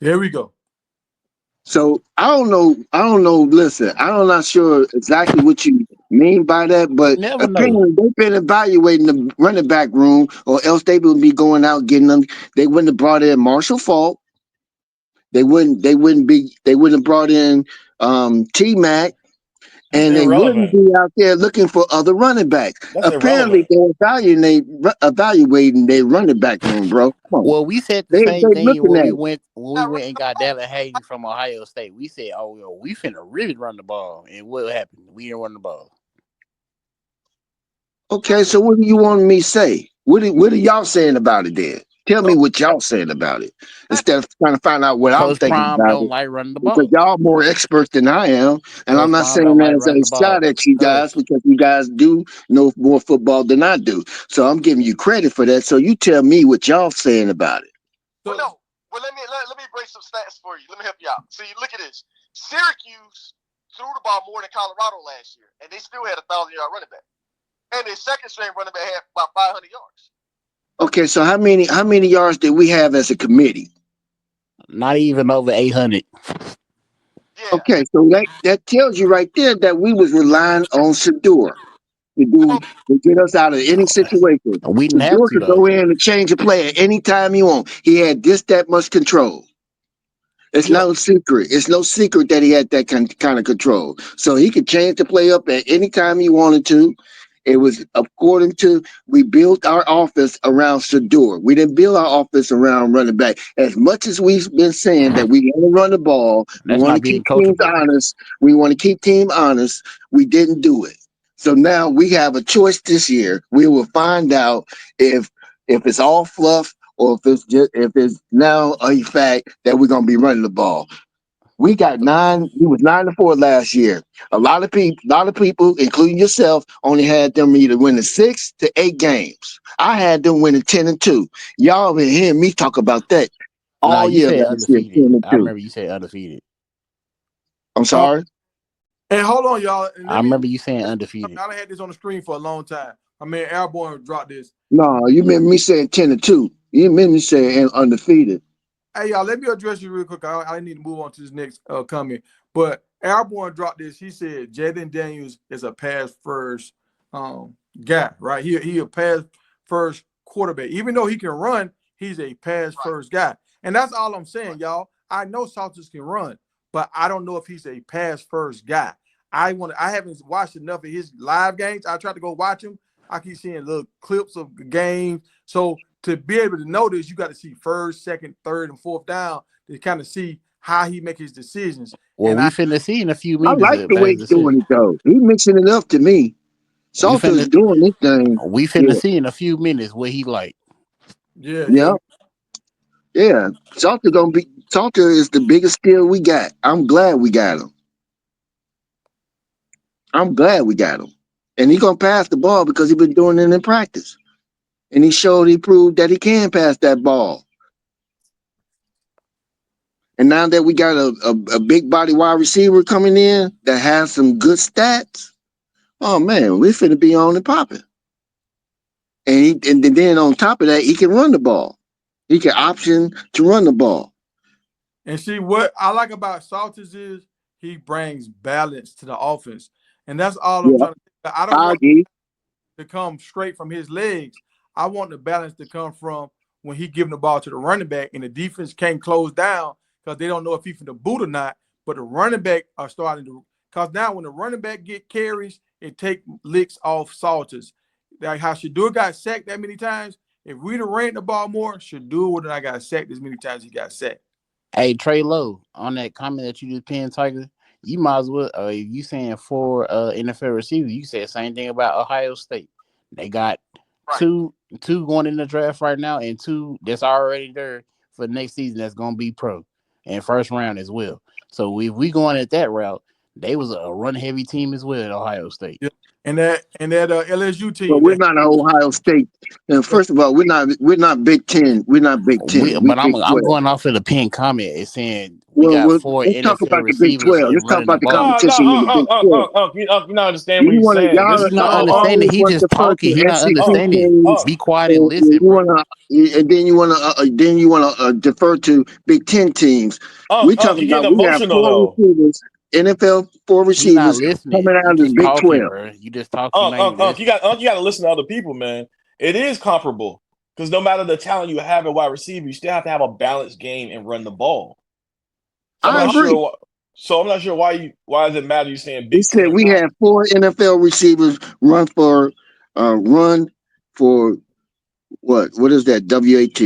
Speaker 1: There we go.
Speaker 5: So I don't know. Listen, I'm not sure exactly what you mean by that, but
Speaker 4: Never know.
Speaker 5: apparently they've been evaluating the running back room, or else they would be going out getting them. They wouldn't have brought in Marshall Faulk. They wouldn't have brought in T-Mac,
Speaker 6: That's
Speaker 5: and they wouldn't
Speaker 6: irrelevant.
Speaker 5: be out there looking for other running backs.
Speaker 6: That's
Speaker 5: Apparently
Speaker 6: irrelevant.
Speaker 5: they're evaluating their running back room, bro. Come on.
Speaker 4: Well, we said the
Speaker 5: They
Speaker 4: same thing
Speaker 5: looking
Speaker 4: when
Speaker 5: at
Speaker 4: we
Speaker 5: it.
Speaker 4: went and got Dallas Hayden from Ohio State. We said, "Oh, yo, we finna really run the ball," and what happened? We didn't run the ball.
Speaker 5: Okay, so what do you want me to say? What are y'all saying about it then? Tell me
Speaker 1: So,
Speaker 5: what y'all saying about it instead of trying to find out what I'm
Speaker 4: Coach
Speaker 5: thinking
Speaker 4: Prime
Speaker 5: about
Speaker 4: don't
Speaker 5: it.
Speaker 4: like running the
Speaker 5: Because
Speaker 4: ball.
Speaker 5: y'all more experts than I am, and I'm
Speaker 4: Coach
Speaker 5: not
Speaker 4: Prime
Speaker 5: saying
Speaker 4: don't
Speaker 5: that
Speaker 4: like
Speaker 5: as
Speaker 4: running the
Speaker 5: a shot
Speaker 4: ball.
Speaker 5: at you guys
Speaker 4: Hush.
Speaker 5: because you guys do know more football than I do. So I'm giving you credit for that. So you tell me what y'all saying about it.
Speaker 3: Well, no. Well, let me bring some stats for you. Let me help you out. See, look at this. Syracuse threw the ball more than Colorado last year, and they still had a 1,000-yard running back. And their second string running back had about 500 yards.
Speaker 5: Okay, so how many yards did we have as a committee?
Speaker 4: Not even over 800.
Speaker 3: Yeah.
Speaker 5: Okay, so that tells you right there that we was relying on Shador. to get us out of any situation.
Speaker 4: We didn't have
Speaker 5: Shador
Speaker 4: to
Speaker 5: could
Speaker 4: though.
Speaker 5: go in and change a play at any time he want. He had that much control. It's
Speaker 1: Yeah.
Speaker 5: no secret. It's no secret that he had that kind of control. So he could change the play up at any time he wanted to. It was according to we built our offense around Shador. We didn't build our offense around running back. As much as we've been saying that we want to run the ball, we
Speaker 4: That's
Speaker 5: want to
Speaker 4: not
Speaker 5: keep
Speaker 4: being
Speaker 5: teams
Speaker 4: coachable.
Speaker 5: honest. We want to keep team honest. We didn't do it. So now we have a choice this year. We will find out if it's all fluff or if it's now a fact that we're gonna be running the ball. We got 9. We was 9-4 last year. A lot of people, including yourself, only had them either winning 6 to 8 games. I had them winning 10-2. Y'all been hearing me talk about that
Speaker 4: Nah,
Speaker 5: all
Speaker 4: you
Speaker 5: year
Speaker 4: said
Speaker 5: last year.
Speaker 4: undefeated.
Speaker 5: 10-2.
Speaker 4: I remember you said undefeated.
Speaker 5: I'm sorry.
Speaker 1: And hold on, y'all. And
Speaker 4: I remember you saying undefeated.
Speaker 1: I done had this on the screen for a long time. I mean, Airborne dropped this.
Speaker 5: No, you remember me saying 10-2. You remember me saying undefeated.
Speaker 1: Hey, y'all, let me address you real quick. I need to move on to this next comment. But Airborne dropped this. He said Jaden Daniels is a pass first guy, right? He a pass first quarterback. Even though he can run, he's a pass first guy. And that's all I'm saying, y'all. I know Salters can run, but I don't know if he's a pass first guy. I haven't watched enough of his live games. I tried to go watch him. I keep seeing little clips of the game. So to be able to know this, you got to see first, second, third, and fourth down to kind of see how he make his decisions.
Speaker 4: Well,
Speaker 1: And
Speaker 4: we finna see in a few
Speaker 5: I
Speaker 4: minutes
Speaker 5: like the
Speaker 4: about
Speaker 5: way
Speaker 4: his
Speaker 5: he's doing
Speaker 4: decision.
Speaker 5: it though. He mixing it up to me.
Speaker 4: We
Speaker 5: Salter's
Speaker 4: finna
Speaker 5: doing this thing.
Speaker 4: we finna see in a few minutes what he like.
Speaker 5: Yeah. Salter is the biggest skill we got. I'm glad we got him. And he's gonna pass the ball because he's been doing it in practice. And he proved that he can pass that ball. And now that we got a big body wide receiver coming in that has some good stats, oh man, we finna be on and popping. And then on top of that, he can run the ball. He can option to run the ball.
Speaker 1: And see, what I like about Salters is he brings balance to the offense. And that's all I'm trying to say. I don't want to come straight from his legs. I want the balance to come from when he giving the ball to the running back and the defense can't close down because they don't know if he's finna boot or not. But the running back are starting to, because now when the running back get carries, it take licks off Salters. Like how Shador got sacked that many times. If we'd have ran the ball more, Shador would have got sacked as many times he got sacked.
Speaker 4: Hey, Trey Lowe, on that comment that you just pinned, Tiger, you might as well, if you saying 4 NFL receivers, you said the same thing about Ohio State. They got two going in the draft right now and 2 that's already there for next season that's going to be pro and first round as well. So if we going at that route, they was a run-heavy team as well at Ohio State.
Speaker 1: Yeah. And that LSU team.
Speaker 5: But we're not an Ohio State. And first of all, we're not Big Ten. We're not Big 10.
Speaker 4: But I'm going off of the pin comment. It's saying we
Speaker 5: well,
Speaker 4: got 4
Speaker 5: let's talk
Speaker 4: NFL
Speaker 5: about the Big
Speaker 4: receivers
Speaker 5: 12.
Speaker 4: and
Speaker 5: Let's talk
Speaker 4: running the
Speaker 5: about the
Speaker 4: ball.
Speaker 5: competition with the Big 12.
Speaker 6: You not understand what he's
Speaker 5: want to
Speaker 6: saying. This
Speaker 4: He's
Speaker 6: is
Speaker 4: not
Speaker 6: Unc,
Speaker 4: understanding. He just talking. He not understanding. Be quiet and listen, bro.
Speaker 5: And then you want to defer to Big Ten teams. We talking
Speaker 6: you getting
Speaker 5: about we have
Speaker 6: emotional
Speaker 5: 4
Speaker 6: though.
Speaker 5: receivers, NFL 4
Speaker 4: He's not
Speaker 5: receivers
Speaker 4: listening.
Speaker 5: coming out of
Speaker 4: You
Speaker 5: the
Speaker 4: just
Speaker 5: Big
Speaker 4: talking,
Speaker 5: 12.
Speaker 4: bro. You just talking.
Speaker 6: You got to listen to other people, man. It is comparable because no matter the talent you have at wide receiver, you still have to have a balanced game and run the ball. So
Speaker 5: I agree.
Speaker 6: I'm not sure why does it matter you saying
Speaker 5: He
Speaker 6: Big Ten
Speaker 5: said
Speaker 6: or
Speaker 5: we
Speaker 6: not?
Speaker 5: have 4 NFL receivers run for what is that? WAT.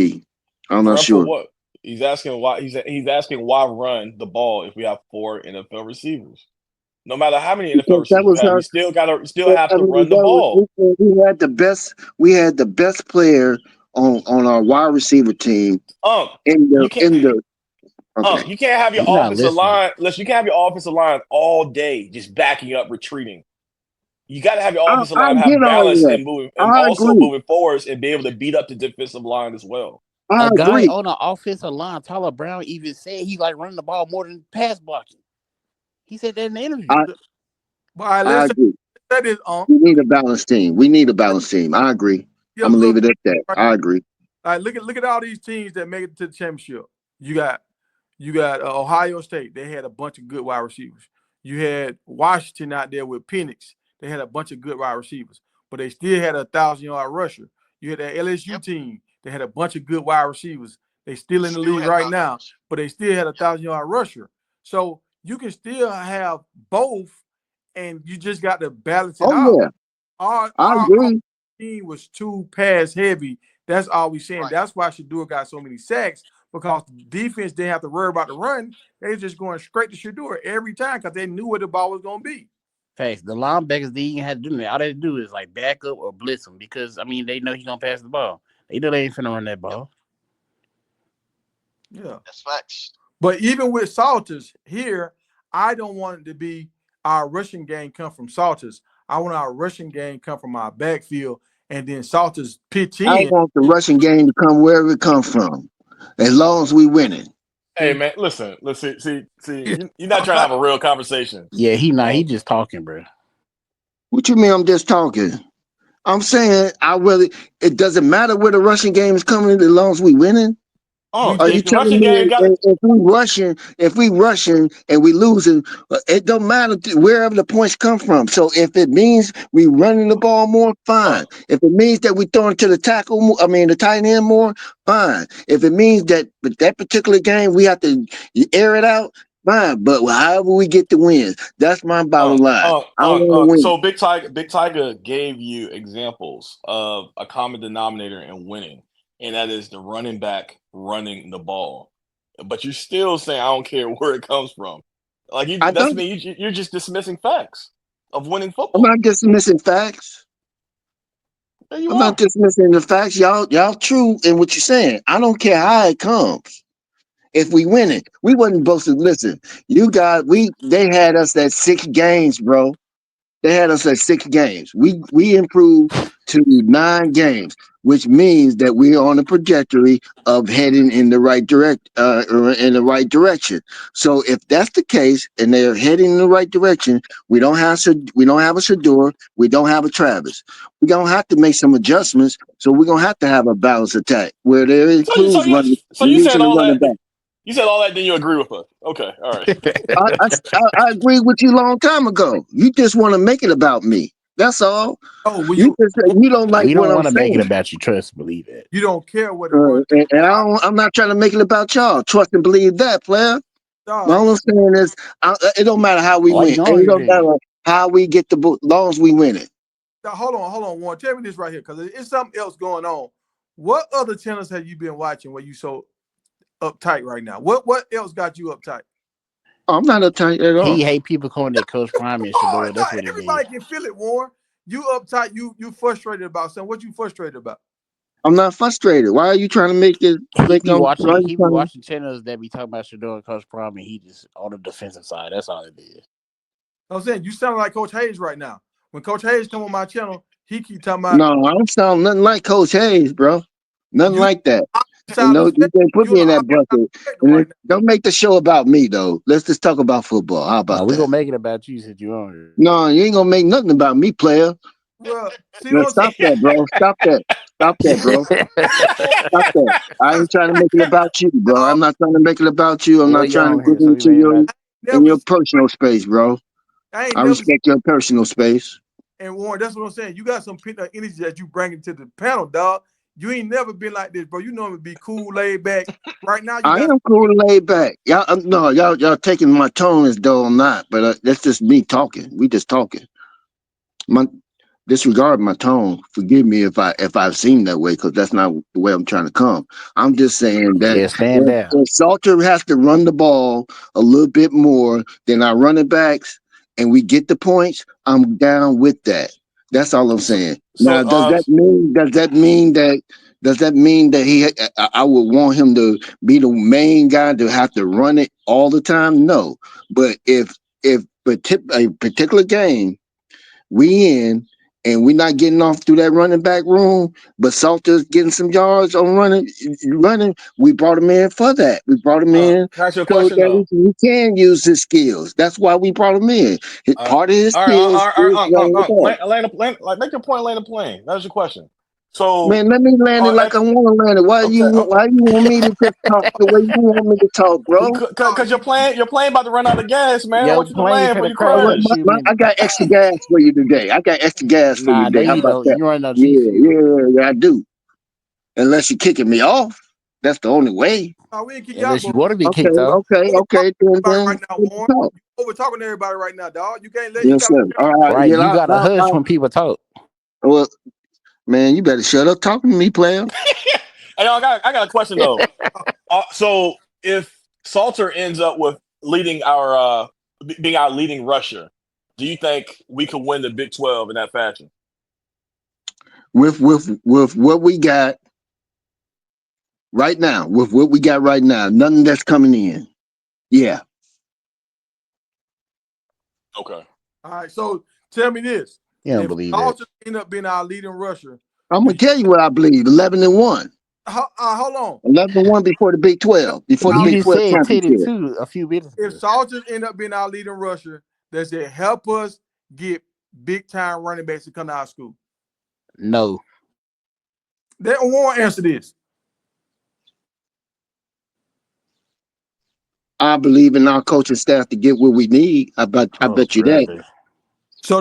Speaker 5: I'm not sure.
Speaker 6: For what? He's asking why he's asking why run the ball if we have 4 NFL receivers. No matter how many NFL receivers you have, you still have to run the ball.
Speaker 5: We had the best player on our wide receiver team.
Speaker 6: You can't have your offensive line. You can't have your offensive line all day just backing up, retreating. You got to have your offensive line have balance and moving, and also moving forwards and be able to beat up the defensive line as well.
Speaker 4: A guy on the offensive line, Tyler Brown, even said he like running the ball more than pass blocking. He said that in the interview.
Speaker 5: I agree. We need a balanced team. I agree.
Speaker 1: Yeah,
Speaker 5: I'm gonna leave it at that. I agree.
Speaker 1: All right, look at all these teams that make it to the championship. You got Ohio State. They had a bunch of good wide receivers. You had Washington out there with Penix. they had a bunch of good wide receivers, but they still had a 1,000-yard rusher. You had that LSU team, they had a bunch of good wide receivers. They still in the league right now, but they still had a 1,000-yard rusher. So you can still have both, and you just got to balance it out.
Speaker 5: Yeah.
Speaker 1: Our team was too pass heavy. That's all we saying. Right. That's why Shedeur got so many sacks, because the defense didn't have to worry about the run. They were just going straight to Shedeur every time because they knew where the ball was going to be.
Speaker 4: Facts. The linebackers, they ain't had to do that. All they do is like back up or blitz him, because I mean they know he's gonna pass the ball. They know they ain't finna run that ball.
Speaker 1: Yeah,
Speaker 7: that's facts.
Speaker 1: But even with Salters here, I don't want it to be our rushing game come from Salters. I want our rushing game come from our backfield, and then Salters pitch in.
Speaker 5: I want the rushing game to come wherever it comes from, as long as we winning.
Speaker 6: Hey man, listen. See. You're not trying to have a real conversation.
Speaker 4: Yeah, he just talking, bro.
Speaker 5: What you mean? I'm just talking. I'm saying it doesn't matter where the rushing game is coming as long as we winning.
Speaker 6: Oh,
Speaker 5: are you telling me if we rushing and we losing, it don't matter wherever the points come from. So if it means we running the ball more, fine. If it means that we throwing to the the tight end more, fine. If it means that particular game we have to air it out, fine. But however we get the wins, that's my bottom line.
Speaker 6: So Big Tiger gave you examples of a common denominator in winning, and that is the running back running the ball. But you're still saying I don't care where it comes from. Like you're just dismissing facts of winning football.
Speaker 5: I'm not dismissing facts. I'm not dismissing the facts. Y'all true in what you're saying. I don't care how it comes. If we win it, we wasn't supposed to listen. They had us at 6 games, bro. They had us at 6 games. We improved to 9 games, which means that we're on a trajectory of heading in the right direction. So if that's the case, and they're heading in the right direction, we don't have a Shedeur, we don't have a Travis. We're gonna have to make some adjustments. So we're gonna have to have a balanced attack where there includes running.
Speaker 6: So you said all that. You said all that, then you agree with us. Okay, all right.
Speaker 5: I agree with you a long time ago. You just want to make it about me. That's all.
Speaker 1: Oh,
Speaker 5: you don't like
Speaker 4: we don't
Speaker 5: what I'm
Speaker 4: want to
Speaker 5: saying.
Speaker 4: make it about you. Trust, believe it.
Speaker 1: You don't care what
Speaker 5: it and I'm not trying to make it about y'all. Trust and believe that, player. All I'm saying is, it don't matter how we win. It don't matter how we get the book, as long as we win it.
Speaker 1: Now, hold on, Warren. Tell me this right here, because it's something else going on. What other channels have you been watching where you so uptight right now? What else got you uptight?
Speaker 5: I'm not uptight at all.
Speaker 4: He hate people calling that Coach Prime and Shedeur. That's what
Speaker 1: everybody can feel it, Warren. You uptight. You frustrated about something. What you frustrated about?
Speaker 5: I'm not frustrated. Why are you trying to make it?
Speaker 4: He be watching channels that be talking about Shedeur and Coach Prime, and he just on the defensive side. That's all it is.
Speaker 1: I'm saying you sound like Coach Hayes right now. When Coach Hayes come on my channel, he keep talking about.
Speaker 5: No, I don't sound nothing like Coach Hayes, bro. Nothing like that. You can't put me in that bucket. Right, don't make the show about me, though. Let's just talk about football. How about that?
Speaker 4: We're going to make it about you since you're on here.
Speaker 5: No, you ain't going to make nothing about me, player.
Speaker 1: Well,
Speaker 5: stop that, bro. Stop that. Stop that, bro. Stop that. I ain't trying to make it about you, bro. I'm not trying to make it about you. I'm not trying to get into your personal space, bro. I respect your personal space.
Speaker 1: And Warren, that's what I'm saying. You got some energy that you bring into the panel, dog. You ain't never been like this, bro. You know it be cool, laid back. Right now,
Speaker 5: I am cool and laid back. Y'all taking my tone as though I'm not, but that's just me talking. We just talking. Disregard my tone. Forgive me if I've seemed that way, because that's not the way I'm trying to come. I'm just saying that if Salter has to run the ball a little bit more than our running backs, and we get the points, I'm down with that. That's all I'm saying. Now, does that mean that I would want him to be the main guy to have to run it all the time? No. But if a particular game we in and we're not getting off through that running back room, but Salter's getting some yards on running, we brought him in for that. We brought him in
Speaker 6: so
Speaker 5: that he can use his skills. That's why we brought him in. Part of his skills.
Speaker 6: Make your point, land the plane. That was your question. So
Speaker 5: Man, let me land it like I want to land it. Why you want me to just talk the way you want me to talk, bro?
Speaker 6: because your plane about to run out of gas, man. I
Speaker 4: Yo,
Speaker 6: want you to
Speaker 4: plane
Speaker 6: land before
Speaker 4: finna
Speaker 6: you
Speaker 4: crash in a
Speaker 6: crash.
Speaker 4: few
Speaker 5: I got
Speaker 4: minutes.
Speaker 5: extra gas for you today. I got extra gas for you
Speaker 4: Nah, no,
Speaker 5: today. How
Speaker 4: you
Speaker 5: about
Speaker 4: don't.
Speaker 5: that?
Speaker 4: You ain't no G fuel.
Speaker 5: Yeah, I do. Unless you're kicking me off. That's the only way.
Speaker 1: No, we ain't kick you out,
Speaker 4: Unless you
Speaker 1: but
Speaker 4: want to be
Speaker 5: Okay,
Speaker 4: kicked off.
Speaker 5: okay.
Speaker 1: everybody
Speaker 5: Then
Speaker 1: right now,
Speaker 5: let's
Speaker 1: Warren.
Speaker 5: talk.
Speaker 1: You over talking to everybody right now, dog. You can't let you
Speaker 5: Yes,
Speaker 1: got.
Speaker 5: sir. All right.
Speaker 4: Right.
Speaker 5: Yeah,
Speaker 4: You gotta hush when people talk.
Speaker 5: well, man, you better shut up talking to me, player.
Speaker 6: Hey, I got a question though. So if Salter ends up with leading our being our leading rusher, do you think we could win the Big 12 in that fashion?
Speaker 5: With what we got right now, nothing that's coming in. Yeah.
Speaker 6: Okay.
Speaker 1: All right, so tell me this:
Speaker 4: You don't
Speaker 1: if
Speaker 4: believe that.
Speaker 1: Salter end up being our leading rusher,
Speaker 5: I'm gonna tell you what I believe. 11-1.
Speaker 1: hold on.
Speaker 5: 11-1 before the Big 12. Before the
Speaker 4: You
Speaker 5: Big
Speaker 4: just
Speaker 5: 12
Speaker 4: said
Speaker 5: championship.
Speaker 4: 10-2 a few minutes
Speaker 1: If
Speaker 4: ago.
Speaker 1: Salter end up being our leading rusher, does it help us get big time running backs to come to our school?
Speaker 4: No.
Speaker 1: They won't answer this.
Speaker 5: I believe in our coaching staff to get what we need. I bet you that.
Speaker 4: Brother.
Speaker 1: So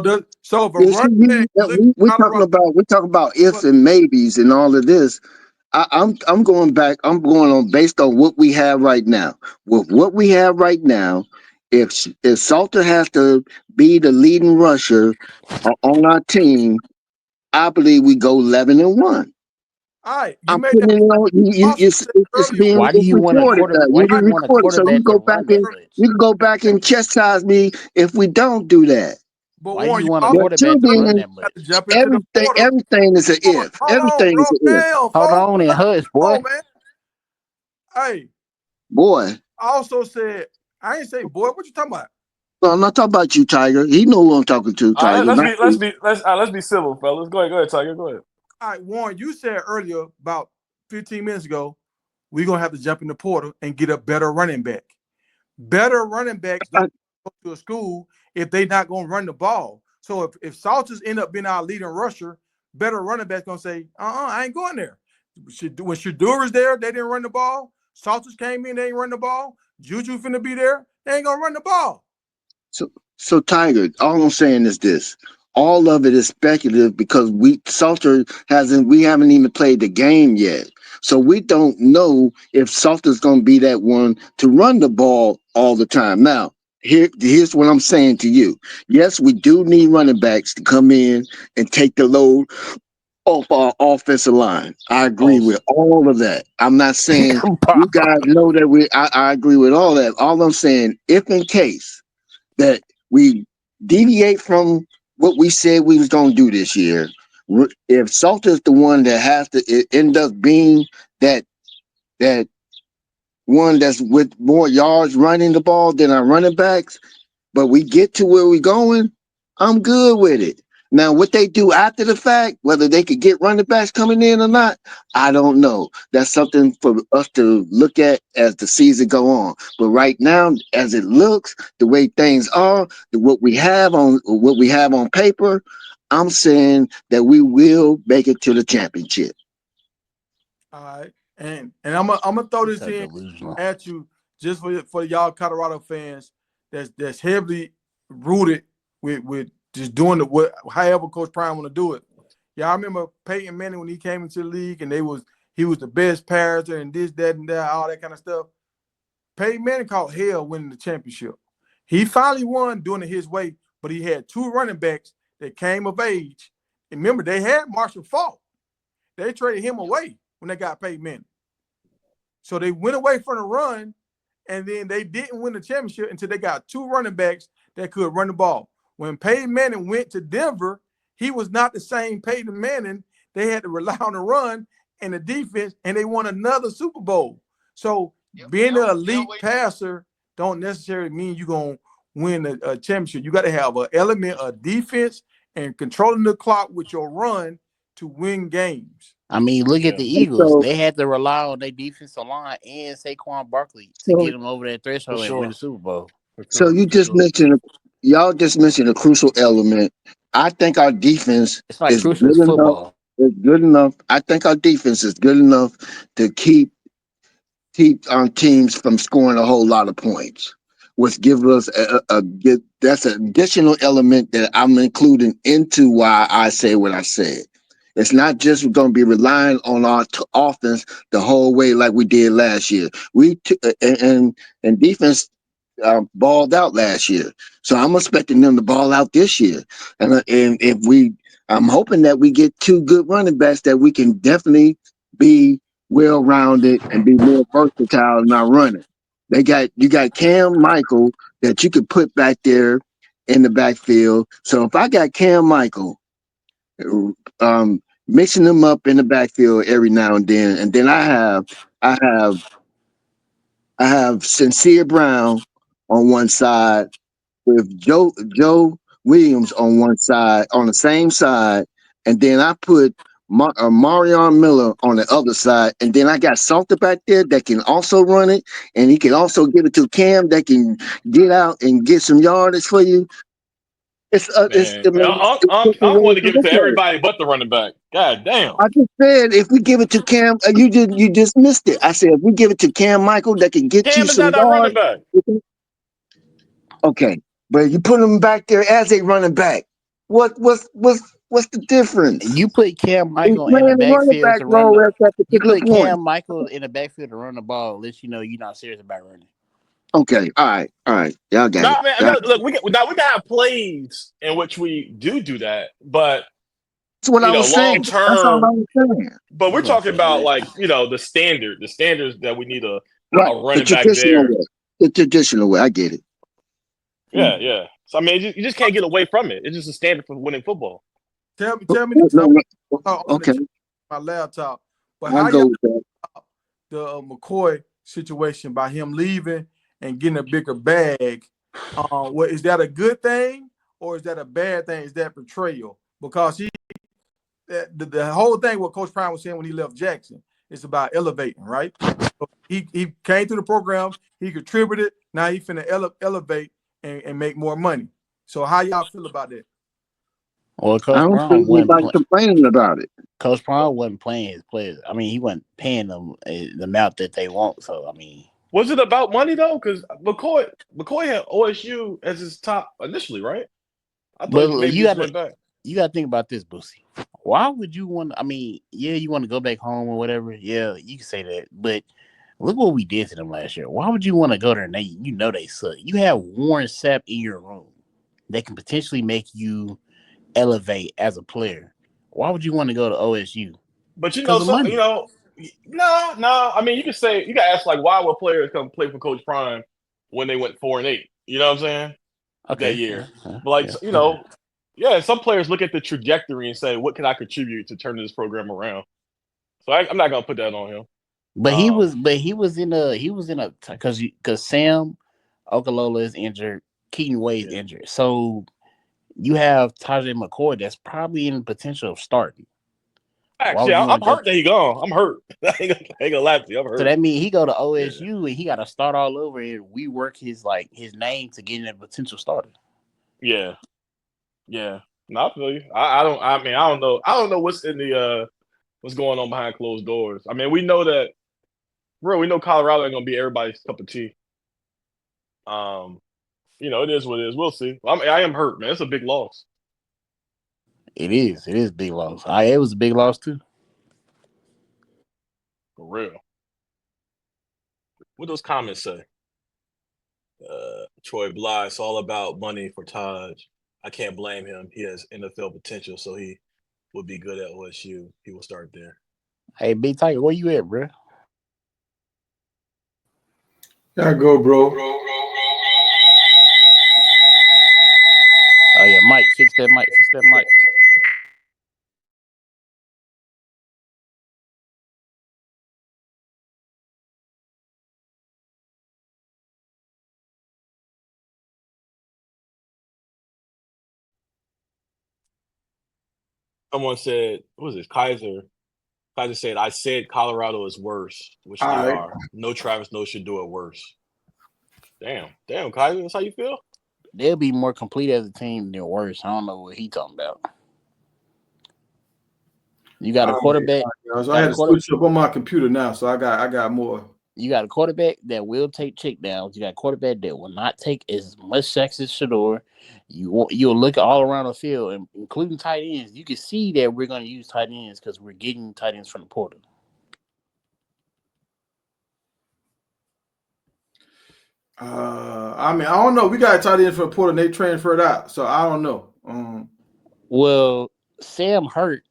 Speaker 1: if a
Speaker 5: You see,
Speaker 1: running back look at
Speaker 5: we're
Speaker 1: Colorado,
Speaker 5: talking about ifs and maybes and all of this. I'm going back. I'm going on based on what we have right now. With what we have right now, if Salter has to be the leading rusher on our team, I believe we go 11-1.
Speaker 1: all right, you
Speaker 5: I'm
Speaker 1: made
Speaker 5: putting
Speaker 1: that
Speaker 5: it on.
Speaker 1: also
Speaker 5: It's
Speaker 1: said
Speaker 5: it's
Speaker 1: earlier.
Speaker 5: being
Speaker 4: Why do
Speaker 5: it's
Speaker 4: you want a
Speaker 5: recorded.
Speaker 4: quarter? Why
Speaker 5: You'll
Speaker 4: do
Speaker 5: be
Speaker 4: you want a
Speaker 5: recorded, so you
Speaker 4: quarterback
Speaker 5: can go
Speaker 4: that
Speaker 5: back
Speaker 4: run
Speaker 5: and
Speaker 4: that much?
Speaker 5: you can go back and chastise me if we don't do that.
Speaker 1: But
Speaker 4: Why do
Speaker 1: Warren,
Speaker 4: you
Speaker 1: you
Speaker 4: want a
Speaker 1: also
Speaker 5: But till
Speaker 4: quarterback to run
Speaker 5: then,
Speaker 4: that
Speaker 1: have
Speaker 4: much?
Speaker 1: to jump into the portal.
Speaker 5: everything is an if.
Speaker 1: Hold on,
Speaker 5: Everything
Speaker 1: bro.
Speaker 5: is an if.
Speaker 1: Damn,
Speaker 4: Hold
Speaker 1: folks.
Speaker 4: on and hush, boy.
Speaker 1: Oh man. Hey,
Speaker 5: Boy,
Speaker 1: I also said I ain't say boy. What you talking about?
Speaker 5: well, I'm not talking about you, Tiger. He know who I'm talking to,
Speaker 6: All right,
Speaker 5: Tiger. Not you.
Speaker 6: let's be civil, fellas. Go ahead, Tiger. Go ahead.
Speaker 1: All right, Warren, you said earlier about 15 minutes ago, we're gonna have to jump in the portal and get a better running back. Better running backs don't go to a school if they're not gonna run the ball. So if Salters end up being our leading rusher, better running backs gonna say, I ain't going there. When Shadura's there, they didn't run the ball. Salters came in, they ain't run the ball. Juju finna be there, they ain't gonna run the ball.
Speaker 5: So Tiger, all I'm saying is this. All of it is speculative because we haven't even played the game yet. So we don't know if Salter's gonna be that one to run the ball all the time. Now, here's what I'm saying to you. Yes, we do need running backs to come in and take the load off our offensive line. I agree
Speaker 6: Pause.
Speaker 5: with all of that. I'm not saying you guys know that I agree with all that. All I'm saying, if in case that we deviate from what we said we was gonna do this year, if Salter's the one that has to end up being that one that's with more yards running the ball than our running backs, but we get to where we're going, I'm good with it. Now, what they do after the fact, whether they could get running backs coming in or not, I don't know. That's something for us to look at as the season go on. But right now, as it looks, the way things are, what we have on paper, I'm saying that we will make it to the championship.
Speaker 1: All right. And I'm gonna throw this in at you just for y'all Colorado fans that's heavily rooted with just doing however Coach Prime want to do it. Y'all remember Peyton Manning when he came into the league and he was the best passer and this, that, and that, all that kind of stuff. Peyton Manning caught hell winning the championship. He finally won doing it his way, but he had two running backs that came of age. And remember, they had Marshall Faulk. They traded him away when they got Peyton Manning. So they went away from the run, and then they didn't win the championship until they got two running backs that could run the ball. When Peyton Manning went to Denver, he was not the same Peyton Manning. They had to rely on the run and the defense, and they won another Super Bowl. So being an elite passer don't necessarily mean you're going to win a championship. You got to have an element of defense and controlling the clock with your run to win games.
Speaker 4: I mean, look at the Eagles. They had to rely on their defensive line and Saquon Barkley to get them over that threshold and win the Super Bowl.
Speaker 5: So y'all just mentioned a crucial element. I think our defense
Speaker 4: it's like
Speaker 5: is
Speaker 4: crucial
Speaker 5: good enough.
Speaker 4: football.
Speaker 5: is good enough. I think our defense is good enough to keep teams from scoring a whole lot of points, which gives us that's an additional element that I'm including into why I say what I said. It's not just going to be relying on our offense the whole way like we did last year. And defense balled out last year, so I'm expecting them to ball out this year. And if I'm hoping that we get 2 good running backs that we can definitely be well-rounded and be more versatile in our running. You got Cam Michael that you could put back there in the backfield. So if I got Cam Michael, mixing them up in the backfield every now and then I have Sincere Brown on one side with Joe Williams on one side, on the same side, and then I put Marion Miller on the other side, and then I got Salter back there that can also run it, and he can also give it to Cam that can get out and get some yardage for you.
Speaker 6: I want to give it to everybody but the running back. God damn!
Speaker 5: I just said if we give it to Cam, you just missed it. I said if we give it to Cam Michael that can get
Speaker 6: Cam
Speaker 5: you
Speaker 6: is
Speaker 5: some
Speaker 6: not that running back.
Speaker 5: Okay, but you put him back there as a running back. What's the difference?
Speaker 4: You put Cam Michael in the backfield to run. You put Cam Michael in the backfield to run the ball, unless you know you're not serious about running.
Speaker 5: Okay, all right. Y'all got it.
Speaker 6: Man, look, we can have plays in which we do that, but
Speaker 5: that's what I was saying.
Speaker 6: Long term.
Speaker 5: That's all I was saying.
Speaker 6: But we're talking about the standards that we need a running back there.
Speaker 5: The traditional way, I get it.
Speaker 6: Yeah. So I mean, you just can't get away from it. It's just a standard for winning football.
Speaker 1: Tell me okay. My laptop. But how
Speaker 5: go
Speaker 1: the McCoy situation by him leaving and getting a bigger bag? Is that a good thing or is that a bad thing? Is that betrayal? Because the whole thing what Coach Prime was saying when he left Jackson is about elevating, right? So he came to the program, he contributed. Now he finna elevate and make more money. So how y'all feel about that?
Speaker 4: Well, Coach
Speaker 5: I don't think anybody complaining about it.
Speaker 4: Coach Prime wasn't playing his players. I mean, he wasn't paying them the amount that they want. So I mean,
Speaker 6: was it about money though? Because McCoy had OSU as his top initially, right? I thought maybe you went back.
Speaker 4: You got to think about this, Boosie. Why would you want? I mean, yeah, you want to go back home or whatever. Yeah, you can say that, but look what we did to them last year. Why would you want to go there and they suck? You have Warren Sapp in your room that can potentially make you elevate as a player. Why would you want to go to OSU?
Speaker 6: But no. I mean, you can ask why would players come play for Coach Prime when they went 4-8? You know what I'm saying? Okay, that year, but some players look at the trajectory and say, "What can I contribute to turn this program around?" So I'm not gonna put that on him.
Speaker 4: But he was in a because Sam Okolala is injured, Keaton Wade is injured, so you have Tajay McCoy that's probably in the potential of starting.
Speaker 6: Actually, I'm hurt that he gone. I'm hurt. I ain't gonna lie to you. I'm hurt.
Speaker 4: So that means he go to OSU and he got to start all over and rework his name to get in a potential starter.
Speaker 6: Yeah. No, I feel you. I don't know. I don't know what's in the what's going on behind closed doors. I mean, we know Colorado ain't gonna be everybody's cup of tea. It is what it is. We'll see. I am hurt, man. It's a big loss.
Speaker 4: It is a big loss. It was a big loss too.
Speaker 6: For real. What those comments say? Troy Bly, it's all about money for Taj. I can't blame him. He has NFL potential, so he would be good at OSU. He will start there.
Speaker 4: Hey, Big Tiger, where you at, bro?
Speaker 1: Gotta go, bro.
Speaker 4: Oh yeah, Mike, fix that mic.
Speaker 6: Someone said, what was this? Kaiser said, I said Colorado is worse, which they are. No Travis No should do it worse. Damn, Kaiser, that's how you feel?
Speaker 4: They'll be more complete as a team than worse. I don't know what he talking about. You got a quarterback.
Speaker 1: So I had to switch up on my computer now, so I got more.
Speaker 4: You got a quarterback that will take checkdowns. You got a quarterback that will not take as much sacks as Shador. You'll look all around the field, including tight ends. You can see that we're going to use tight ends because we're getting tight ends from the portal.
Speaker 1: I mean, I don't know. We got a tight end from the portal, and they transferred out, so I don't know.
Speaker 4: Well, Sam Hart,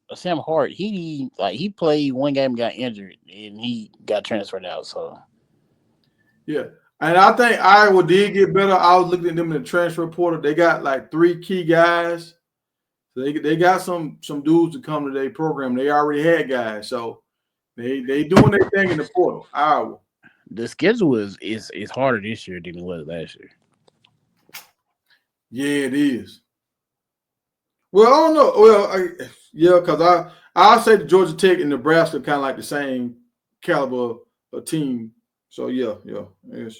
Speaker 4: he played one game, got injured, and he got transferred out. So, yeah,
Speaker 1: and I think Iowa did get better. I was looking at them in the transfer portal. They got like 3 key guys. So they got some dudes to come to their program. They already had guys, so they doing their thing in the portal. Iowa.
Speaker 4: The schedule is harder this year than it was last year.
Speaker 1: Yeah, it is. Well, I don't know. Well, because I'll say the Georgia Tech and Nebraska kind of like the same caliber of team. So yeah, it